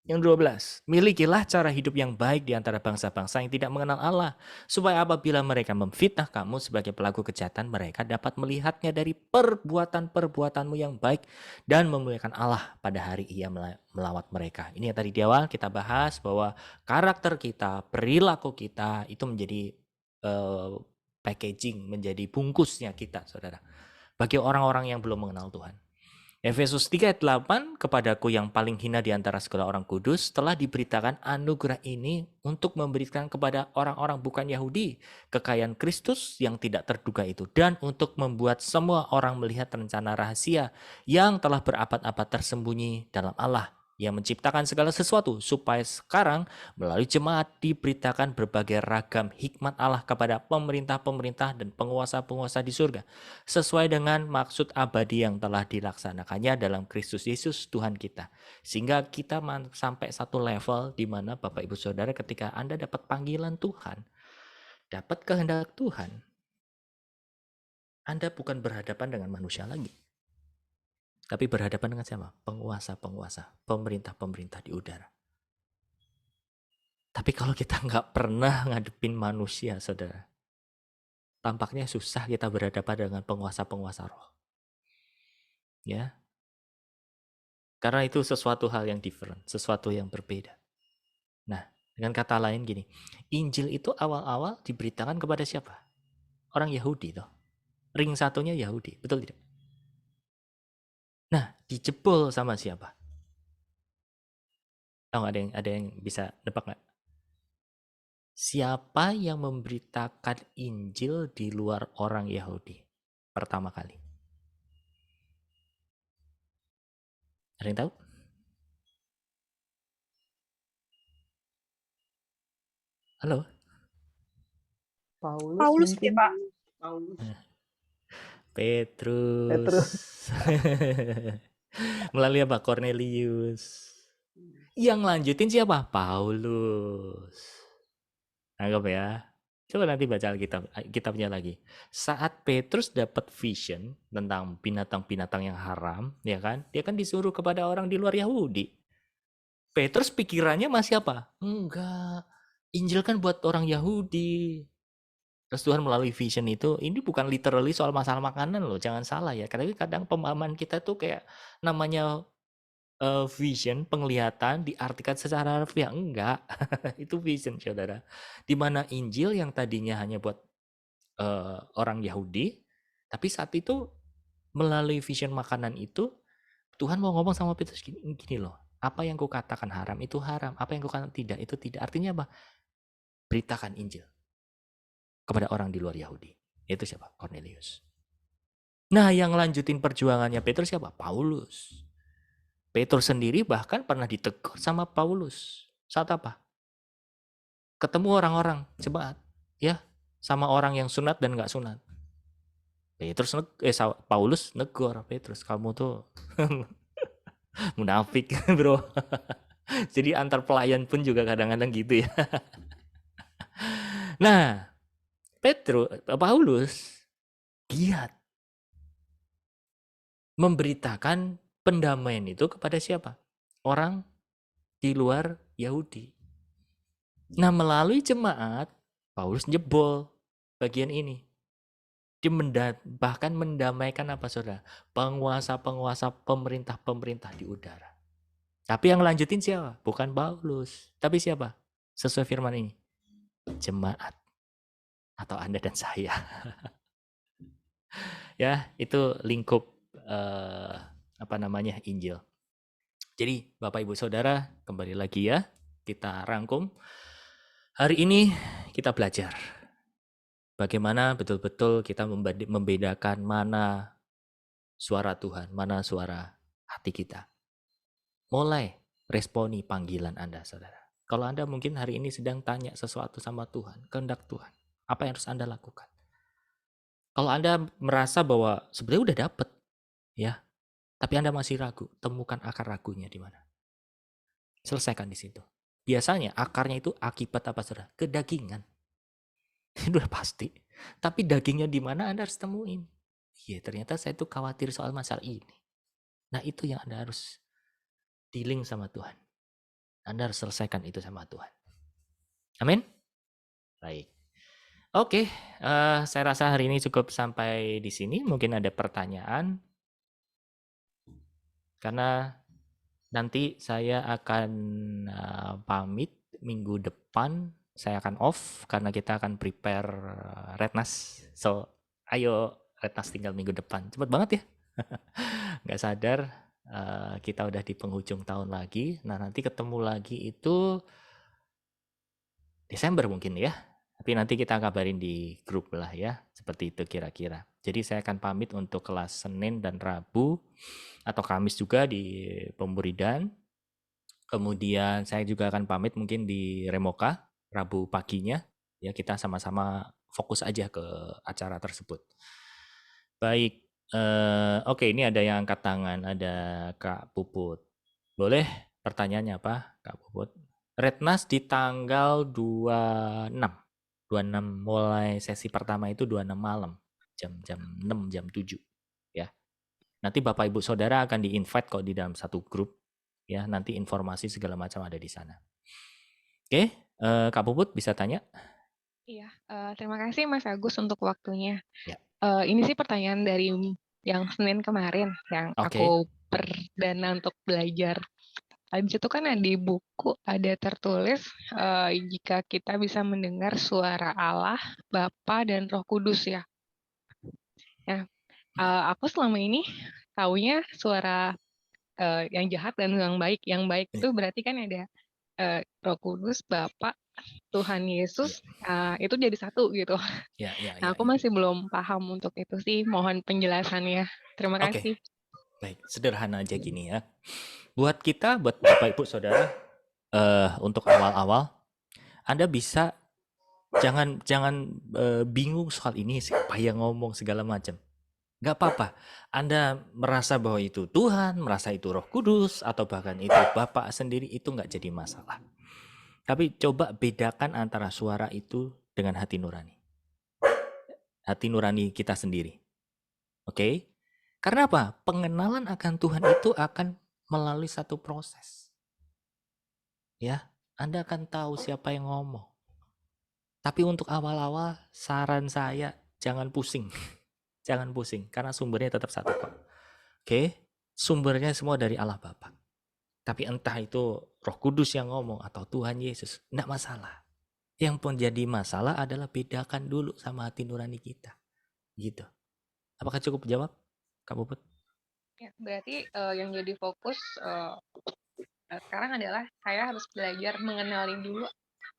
Yang 12, milikilah cara hidup yang baik di antara bangsa-bangsa yang tidak mengenal Allah, supaya apabila mereka memfitnah kamu sebagai pelaku kejahatan, mereka dapat melihatnya dari perbuatan-perbuatanmu yang baik dan memuliakan Allah pada hari Ia melawat mereka. Ini yang tadi di awal kita bahas bahwa karakter kita, perilaku kita itu menjadi packaging, menjadi bungkusnya kita, saudara, bagi orang-orang yang belum mengenal Tuhan. Efesus 3:8, kepadaku yang paling hina di antara segala orang kudus telah diberitakan anugerah ini untuk memberikan kepada orang-orang bukan Yahudi kekayaan Kristus yang tidak terduga itu, dan untuk membuat semua orang melihat rencana rahasia yang telah berabad-abad tersembunyi dalam Allah yang menciptakan segala sesuatu, supaya sekarang melalui jemaat diberitakan berbagai ragam hikmat Allah kepada pemerintah-pemerintah dan penguasa-penguasa di surga, sesuai dengan maksud abadi yang telah dilaksanakannya dalam Kristus Yesus Tuhan kita. Sehingga kita sampai satu level di mana Bapak Ibu Saudara, ketika Anda dapat panggilan Tuhan, dapat kehendak Tuhan, Anda bukan berhadapan dengan manusia lagi, tapi berhadapan dengan siapa? Penguasa-penguasa, pemerintah-pemerintah di udara. Tapi kalau kita nggak pernah ngadepin manusia, saudara, tampaknya susah kita berhadapan dengan penguasa-penguasa roh. Ya, karena itu sesuatu hal yang different, sesuatu yang berbeda. Nah, dengan kata lain gini, Injil itu awal-awal diberitakan kepada siapa? Orang Yahudi toh. Ring satunya Yahudi, betul tidak? Nah, dijebol sama siapa? Tahu ada yang bisa nebak nggak? Siapa yang memberitakan Injil di luar orang Yahudi pertama kali? Ada yang tahu? Halo? Paulus ya, Pak. Petrus. Melalui apa? Cornelius. Yang lanjutin siapa? Paulus. Anggap ya. Coba nanti baca kitabnya lagi. Saat Petrus dapat vision tentang binatang-binatang yang haram, ya kan? Dia kan disuruh kepada orang di luar Yahudi. Petrus pikirannya masih apa? Enggak. Injil kan buat orang Yahudi. Terus Tuhan melalui vision itu, ini bukan literally soal masalah makanan loh, jangan salah ya. Karena kadang pemahaman kita tuh kayak namanya vision, penglihatan diartikan secara harfiah. Enggak, itu vision saudara. Dimana Injil yang tadinya hanya buat orang Yahudi, tapi saat itu melalui vision makanan itu, Tuhan mau ngomong sama Petrus gini loh, apa yang kau katakan haram itu haram, apa yang kau katakan tidak itu tidak. Artinya apa? Beritakan Injil kepada orang di luar Yahudi. Itu siapa? Cornelius. Nah, yang lanjutin perjuangannya Petrus siapa? Paulus. Petrus sendiri bahkan pernah ditegur sama Paulus. Saat apa? Ketemu orang-orang jemaat, ya, sama orang yang sunat dan nggak sunat. Paulus negor Petrus, kamu tuh munafik, bro. Jadi antar pelayan pun juga kadang-kadang gitu ya. Nah, Paulus giat memberitakan pendamaian itu kepada siapa? Orang di luar Yahudi. Nah, melalui jemaat, Paulus jebol bagian ini. Dia bahkan mendamaikan apa, saudara? Penguasa-penguasa, pemerintah-pemerintah di udara. Tapi yang lanjutin siapa? Bukan Paulus. Tapi siapa? Sesuai firman ini. Jemaat. Atau Anda dan saya. Ya, itu lingkup Injil. Jadi Bapak Ibu Saudara, kembali lagi ya, kita rangkum. Hari ini kita belajar bagaimana betul-betul kita membedakan mana suara Tuhan, mana suara hati kita. Mulai responi panggilan Anda, saudara. Kalau Anda mungkin hari ini sedang tanya sesuatu sama Tuhan, kehendak Tuhan, apa yang harus Anda lakukan? Kalau Anda merasa bahwa sebenarnya udah dapet, ya, tapi Anda masih ragu, temukan akar ragunya di mana. Selesaikan di situ. Biasanya akarnya itu akibat apa, saudara? Kedagingan. Itu udah pasti. Tapi dagingnya di mana Anda harus temuin. Iya, ternyata saya tuh khawatir soal masalah ini. Nah, itu yang Anda harus dealing sama Tuhan. Anda harus selesaikan itu sama Tuhan. Amin? Baik. Oke, saya rasa hari ini cukup sampai di sini. Mungkin ada pertanyaan. Karena nanti saya akan pamit minggu depan. Saya akan off karena kita akan prepare Retnas. So, ayo Retnas tinggal minggu depan. Cepet banget ya. Nggak sadar kita udah di penghujung tahun lagi. Nah, nanti ketemu lagi itu Desember mungkin ya. Tapi nanti kita kabarin di grup lah ya. Seperti itu kira-kira. Jadi saya akan pamit untuk kelas Senin dan Rabu. Atau Kamis juga di pemuridan. Kemudian saya juga akan pamit mungkin di Remoka Rabu paginya. Ya, kita sama-sama fokus aja ke acara tersebut. Baik, oke, ini ada yang angkat tangan, ada Kak Puput. Boleh pertanyaannya apa, Kak Puput? Rednas di tanggal 26 mulai sesi pertama itu 26 malam, jam 6, jam 7 ya. Nanti Bapak Ibu Saudara akan di-invite kok di dalam satu grup ya, nanti informasi segala macam ada di sana. Oke, Kak Puput bisa tanya? Iya, terima kasih Mas Agus untuk waktunya. Ya. Ini sih pertanyaan dari yang Senin kemarin yang Oke. aku perdana untuk belajar. Habis itu kan di buku ada tertulis jika kita bisa mendengar suara Allah, Bapa dan Roh Kudus ya. Nah, aku selama ini taunya suara yang jahat dan yang baik. Yang baik itu berarti kan ada Roh Kudus, Bapa, Tuhan Yesus, itu jadi satu gitu. Nah, aku masih belum paham untuk itu sih. Mohon penjelasannya. Terima Oke. kasih. Baik, sederhana aja gini ya. Buat kita, buat Bapak Ibu Saudara, untuk awal-awal, Anda bisa jangan bingung soal ini, siapa yang ngomong segala macam. Nggak apa-apa. Anda merasa bahwa itu Tuhan, merasa itu Roh Kudus, atau bahkan itu Bapak sendiri, itu nggak jadi masalah. Tapi coba bedakan antara suara itu dengan hati nurani. Hati nurani kita sendiri. Oke? Karena apa? Pengenalan akan Tuhan itu akan melalui satu proses. Ya, Anda akan tahu siapa yang ngomong. Tapi untuk awal-awal, saran saya jangan pusing. Jangan pusing, karena sumbernya tetap satu kok. Oke? Sumbernya semua dari Allah Bapa. Tapi entah itu Roh Kudus yang ngomong atau Tuhan Yesus, enggak masalah. Yang menjadi masalah adalah bedakan dulu sama hati nurani kita. Gitu. Apakah cukup jawab, Kak Puput? Ya, berarti yang jadi fokus sekarang adalah saya harus belajar mengenali dulu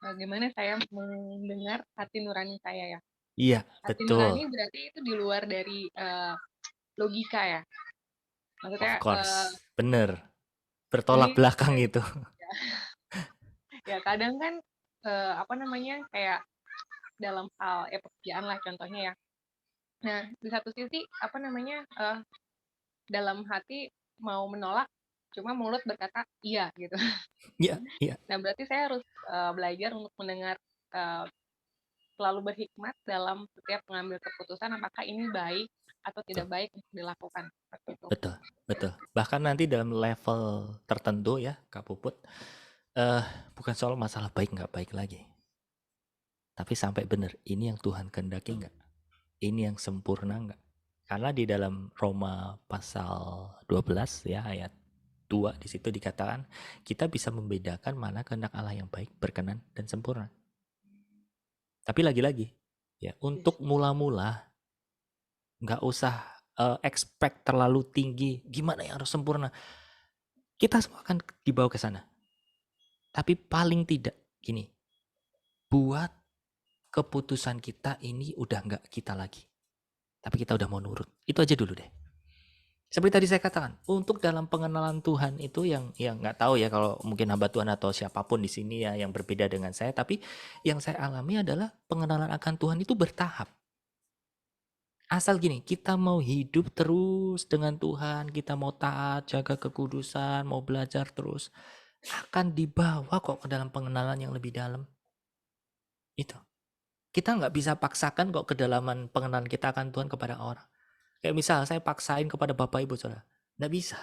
bagaimana saya mendengar hati nurani saya ya. Iya, Hati betul. nurani berarti itu di luar dari logika ya. Maksudnya Of course, bener. Bertolak ini belakang itu. ya kadang kan kayak dalam hal pekerjaan lah contohnya ya. Nah, di satu sisi dalam hati mau menolak, cuma mulut berkata iya gitu. Iya, iya. Nah, berarti saya harus belajar untuk mendengar, selalu berhikmat dalam setiap mengambil keputusan apakah ini baik atau tidak baik untuk dilakukan. Seperti itu. Betul, betul. Bahkan nanti dalam level tertentu ya, Kak Puput, bukan soal masalah baik nggak baik lagi. Tapi sampai benar, ini yang Tuhan kehendaki nggak? Ini yang sempurna nggak? Karena di dalam Roma pasal 12 ya ayat 2 di situ dikatakan kita bisa membedakan mana kehendak Allah yang baik, berkenan dan sempurna. Tapi lagi-lagi ya, untuk mula-mula nggak usah expect terlalu tinggi, gimana yang harus sempurna. Kita semua akan dibawa ke sana. Tapi paling tidak gini, buat keputusan kita ini udah nggak kita lagi. Tapi kita udah mau nurut. Itu aja dulu deh. Seperti tadi saya katakan, untuk dalam pengenalan Tuhan itu yang nggak tahu ya kalau mungkin hamba Tuhan atau siapapun di sini ya yang berbeda dengan saya, tapi yang saya alami adalah pengenalan akan Tuhan itu bertahap. Asal gini, kita mau hidup terus dengan Tuhan, kita mau taat, jaga kekudusan, mau belajar terus, akan dibawa kok ke dalam pengenalan yang lebih dalam. Itu. Kita nggak bisa paksakan kok kedalaman pengenalan kita akan Tuhan kepada orang. Kayak misal saya paksain kepada Bapak Ibu Saudara. Nggak bisa.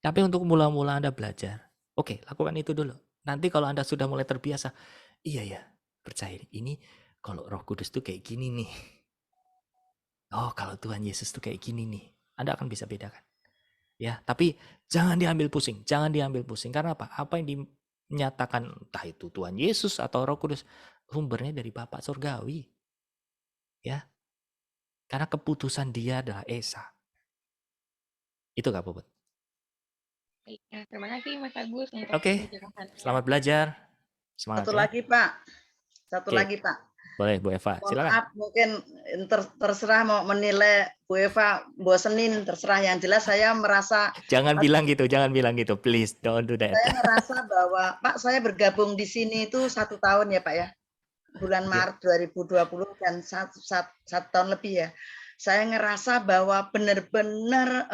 Tapi untuk mula-mula Anda belajar, oke, lakukan itu dulu. Nanti kalau Anda sudah mulai terbiasa, iya ya, percaya ini kalau Roh Kudus tuh kayak gini nih. Oh, kalau Tuhan Yesus tuh kayak gini nih. Anda akan bisa bedakan. Ya, tapi jangan diambil pusing, jangan diambil pusing. Karena apa? Apa yang dinyatakan entah itu Tuhan Yesus atau Roh Kudus, sumbernya dari Bapa Surgawi. Ya. Karena keputusan dia adalah Esa. Itu Kak Puput. Baik, terima kasih Mas Agus untuk Oke, penjelasannya. selamat belajar. Semangat Satu ya. lagi Pak. Satu Oke. lagi Pak. Boleh Bu Eva, Mohon silakan. maaf, mungkin terserah mau menilai Bu Eva bosenin, terserah. Yang jelas saya merasa, Jangan bilang gitu, please don't do that. saya ngerasa bahwa Pak, saya bergabung di sini itu 1 tahun ya Pak ya, bulan Maret 2020 dan satu tahun lebih ya. Saya ngerasa bahwa benar-benar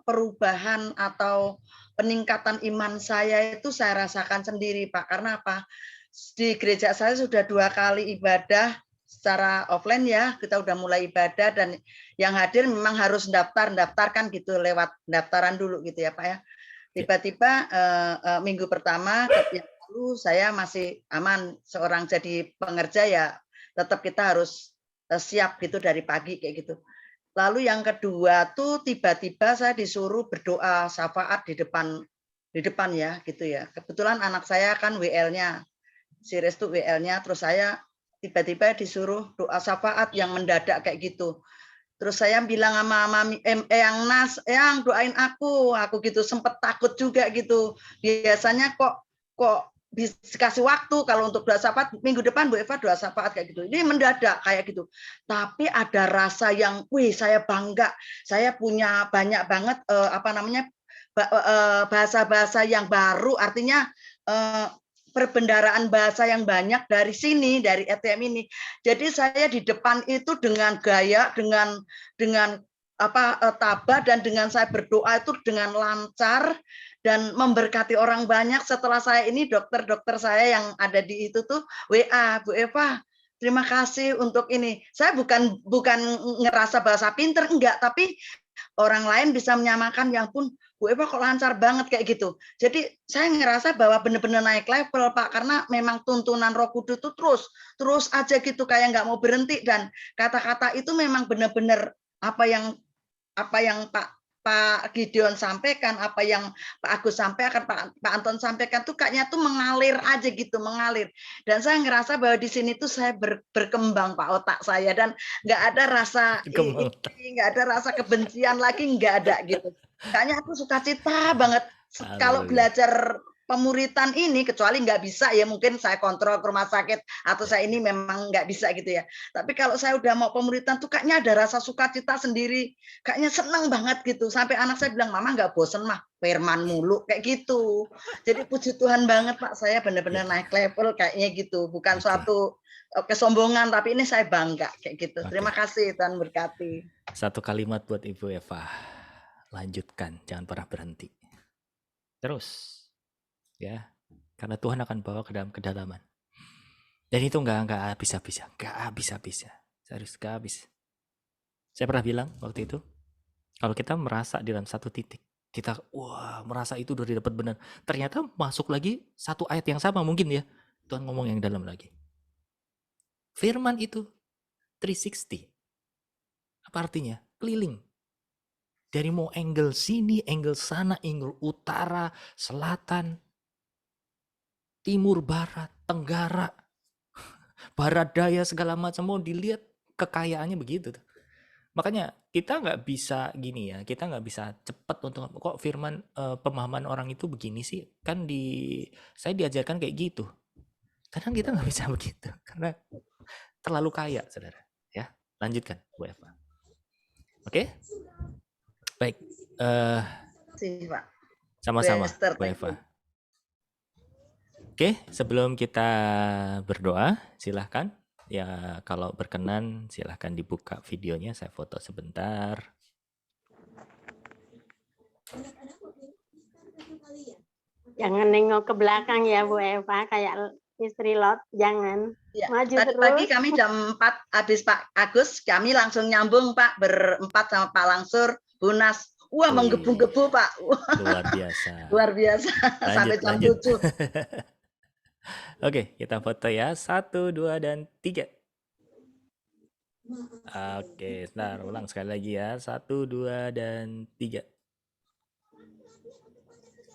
perubahan atau peningkatan iman saya itu saya rasakan sendiri Pak. Karena apa? Di gereja saya sudah 2 kali ibadah secara offline ya, kita udah mulai ibadah dan yang hadir memang harus daftarkan gitu lewat daftaran dulu gitu ya Pak ya. Tiba-tiba minggu pertama yang lalu saya masih aman, seorang jadi pengerja ya tetap kita harus siap gitu dari pagi kayak gitu. Lalu yang kedua tuh tiba-tiba saya disuruh berdoa syafaat di depan ya gitu ya. Kebetulan anak saya kan WL-nya, si Restu WL-nya, terus saya tiba-tiba disuruh doa syafaat yang mendadak kayak gitu. Terus saya bilang sama Mami, Eyang Nas, Eyang doain aku gitu, sempet takut juga gitu. Biasanya kok bisa kasih waktu kalau untuk doa syafaat, minggu depan Bu Eva doa syafaat kayak gitu. Ini mendadak kayak gitu. Tapi ada rasa yang, wih saya bangga, saya punya banyak banget bahasa-bahasa yang baru, artinya perbendaraan bahasa yang banyak dari sini, dari ETM ini. Jadi saya di depan itu dengan gaya, dengan tabah dan dengan saya berdoa itu dengan lancar dan memberkati orang banyak. Setelah saya ini dokter-dokter saya yang ada di itu tuh WA, Bu Eva, terima kasih untuk ini. Saya bukan ngerasa bahasa pinter, enggak, tapi orang lain bisa menyamakan, yang pun Bu Eva kok lancar banget kayak gitu. Jadi saya ngerasa bahwa benar-benar naik level Pak, karena memang tuntunan Roh Kudus itu terus aja gitu kayak nggak mau berhenti, dan kata-kata itu memang benar-benar apa yang Pak Gideon sampaikan, apa yang Pak Agus sampaikan, Pak Anton sampaikan tuh kayaknya tuh mengalir aja gitu, mengalir. Dan saya ngerasa bahwa di sini tuh saya berkembang Pak, otak saya, dan nggak ada rasa nggak ada rasa kebencian lagi, nggak ada gitu. Kayaknya aku sukacita banget kalau belajar pemuritan ini, kecuali nggak bisa ya mungkin saya kontrol ke rumah sakit atau saya ini memang nggak bisa gitu ya. Tapi kalau saya udah mau pemuritan tuh kayaknya ada rasa sukacita sendiri, kayaknya seneng banget gitu. Sampai anak saya bilang, Mama nggak bosen mah firman mulu kayak gitu. Jadi puji Tuhan banget Pak, saya benar-benar naik level kayaknya gitu. Bukan suatu kesombongan, tapi ini saya bangga kayak gitu. Terima kasih, Tuhan berkati. Satu kalimat buat Ibu Eva, lanjutkan, jangan pernah berhenti. Terus. Ya, karena Tuhan akan bawa ke dalam kedalaman. Dan itu nggak habis-habis. Serius nggak habis. Saya pernah bilang waktu itu, kalau kita merasa di dalam satu titik, kita merasa itu udah didapat benar. Ternyata masuk lagi satu ayat yang sama mungkin ya. Tuhan ngomong yang dalam lagi. Firman itu 360. Apa artinya? Keliling. Dari mau angle sini, angle sana, angle utara, selatan, timur, barat, tenggara, barat daya, segala macam, mau dilihat kekayaannya begitu. Makanya kita nggak bisa gini ya, kita nggak bisa cepat untuk kok firman pemahaman orang itu begini sih, kan saya diajarkan kayak gitu. Kadang kita nggak bisa begitu karena terlalu kaya, saudara. Ya, lanjutkan Bu Eva. Oke, baik. Sama-sama Bu Eva. Oke, sebelum kita berdoa, silahkan. Ya, kalau berkenan, silahkan dibuka videonya. Saya foto sebentar. Jangan nengok ke belakang ya, Bu Eva. Kayak istri Lot, jangan. Ya, maju tadi terus. pagi kami jam 4 habis Pak Agus, kami langsung nyambung Pak, berempat sama Pak Langsur, Bunas. Wah, menggebu-gebu Pak. Luar biasa. Luar biasa. Sampai jam 7. Oke, kita foto ya. 1, 2, dan 3. Oke, sebentar, ulang sekali lagi ya. 1, 2, dan 3.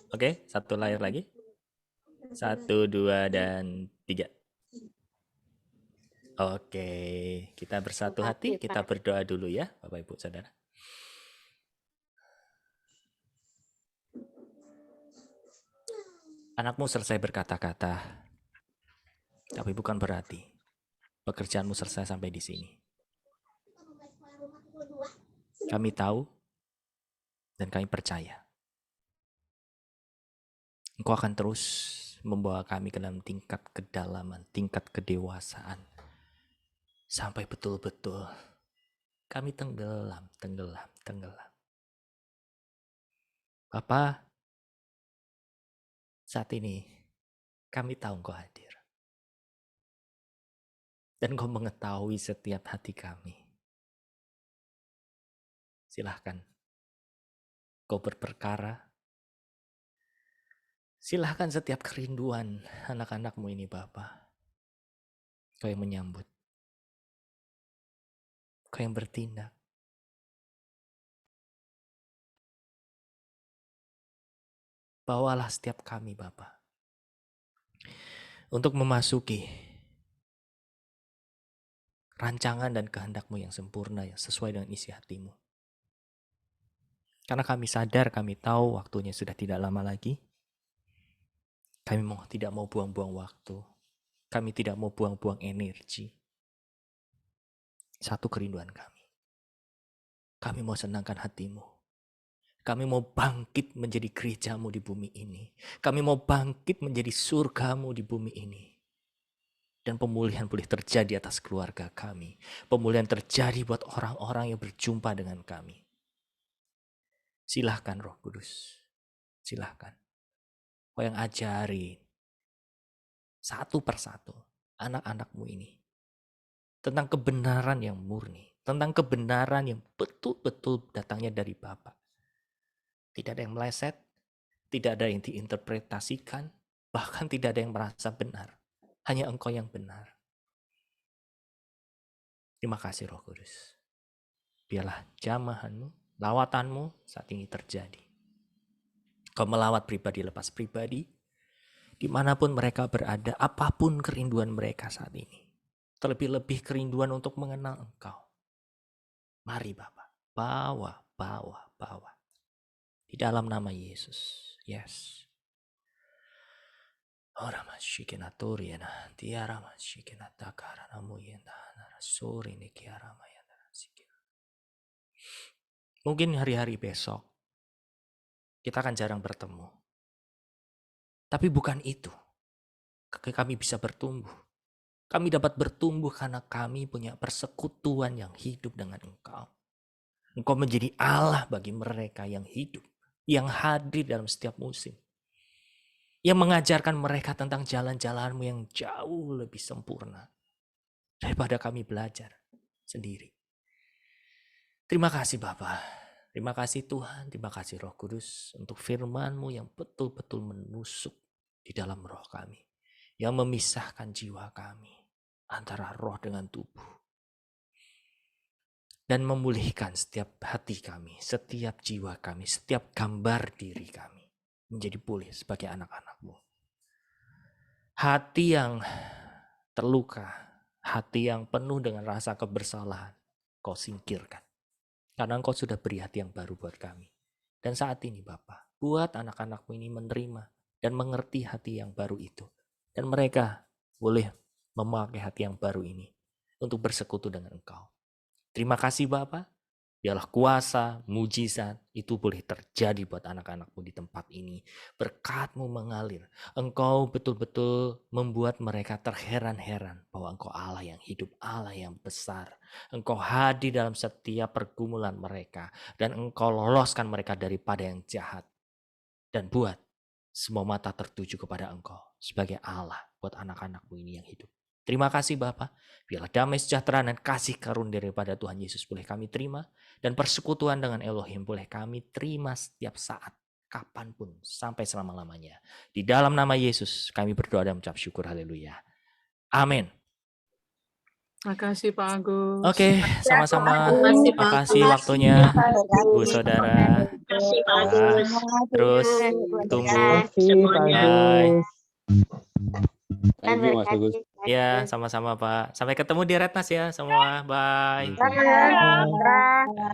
Oke, satu layar lagi. 1, 2, dan 3. Oke, kita bersatu hati, kita berdoa dulu ya, Bapak Ibu Saudara. Anakmu selesai berkata-kata, tapi bukan berarti pekerjaanmu selesai sampai di sini. Kami tahu dan kami percaya Engkau akan terus membawa kami ke dalam tingkat kedalaman, tingkat kedewasaan. Sampai betul-betul kami tenggelam. Bapa, saat ini kami tahu Engkau hadir. Dan Engkau mengetahui setiap hati kami. Silahkan Engkau berperkara. Silahkan setiap kerinduan anak-anak-Mu ini Bapa. Kau yang menyambut. Kau yang bertindak. Bawalah setiap kami Bapa. Untuk memasuki rancangan dan kehendak-Mu yang sempurna, yang sesuai dengan isi hati-Mu. Karena kami sadar, kami tahu waktunya sudah tidak lama lagi. Kami tidak mau buang-buang waktu. Kami tidak mau buang-buang energi. Satu kerinduan kami. Kami mau senangkan hati-Mu. Kami mau bangkit menjadi gereja-Mu di bumi ini. Kami mau bangkit menjadi surga-Mu di bumi ini. Dan pemulihan boleh terjadi atas keluarga kami. Pemulihan terjadi buat orang-orang yang berjumpa dengan kami. Silahkan Roh Kudus. Silahkan. Kau yang ajari satu persatu anak-anak-Mu ini tentang kebenaran yang murni, tentang kebenaran yang betul-betul datangnya dari Bapa. Tidak ada yang meleset, tidak ada yang diinterpretasikan, bahkan tidak ada yang merasa benar. Hanya Engkau yang benar. Terima kasih Roh Kudus. Biarlah jamahan-Mu, lawatan-Mu saat ini terjadi. Kau melawat pribadi lepas pribadi, dimanapun mereka berada, apapun kerinduan mereka saat ini. Terlebih-lebih kerinduan untuk mengenal Engkau. Mari Bapa, bawa. Di dalam nama Yesus, yes. Ora mashikina toriana, tiara mashikina takara namuyenda, narasuri ni kiara mayanda sikina. Mungkin hari-hari besok, kita akan jarang bertemu. Tapi bukan itu. Kami bisa bertumbuh. Kami dapat bertumbuh karena kami punya persekutuan yang hidup dengan Engkau. Engkau menjadi Allah bagi mereka yang hidup. Yang hadir dalam setiap musim. Yang mengajarkan mereka tentang jalan-jalan-Mu yang jauh lebih sempurna. Daripada kami belajar sendiri. Terima kasih Bapak. Terima kasih Tuhan, terima kasih Roh Kudus untuk firman-Mu yang betul-betul menusuk di dalam roh kami. Yang memisahkan jiwa kami antara roh dengan tubuh. Dan memulihkan setiap hati kami, setiap jiwa kami, setiap gambar diri kami. Menjadi pulih sebagai anak-anak-Mu. Hati yang terluka, hati yang penuh dengan rasa kebersalahan, Kau singkirkan. Karena Engkau sudah beri hati yang baru buat kami. Dan saat ini Bapa, buat anak-anak-Mu ini menerima dan mengerti hati yang baru itu. Dan mereka boleh memakai hati yang baru ini untuk bersekutu dengan Engkau. Terima kasih Bapa. Biarlah kuasa, mujizat itu boleh terjadi buat anak-anak-Mu di tempat ini. Berkat-Mu mengalir. Engkau betul-betul membuat mereka terheran-heran bahwa Engkau Allah yang hidup, Allah yang besar. Engkau hadir dalam setiap pergumulan mereka. Dan Engkau loloskan mereka daripada yang jahat. Dan buat semua mata tertuju kepada Engkau sebagai Allah buat anak-anak-Mu ini yang hidup. Terima kasih Bapa. Biarlah damai sejahtera dan kasih karunia daripada Tuhan Yesus boleh kami terima. Dan persekutuan dengan Elohim boleh kami terima setiap saat. Kapanpun. Sampai selama-lamanya. Di dalam nama Yesus kami berdoa dan mengucap syukur. Haleluya. Amin. Makasih Pak Agus. Oke, sama-sama. Makasih waktunya Bu Saudara. Terima kasih Pak Agus. Terus tunggu. Semuanya. Thank you Mas Agus. Ya, sama-sama Pak. Sampai ketemu di Retnas ya semua. Bye. Bye.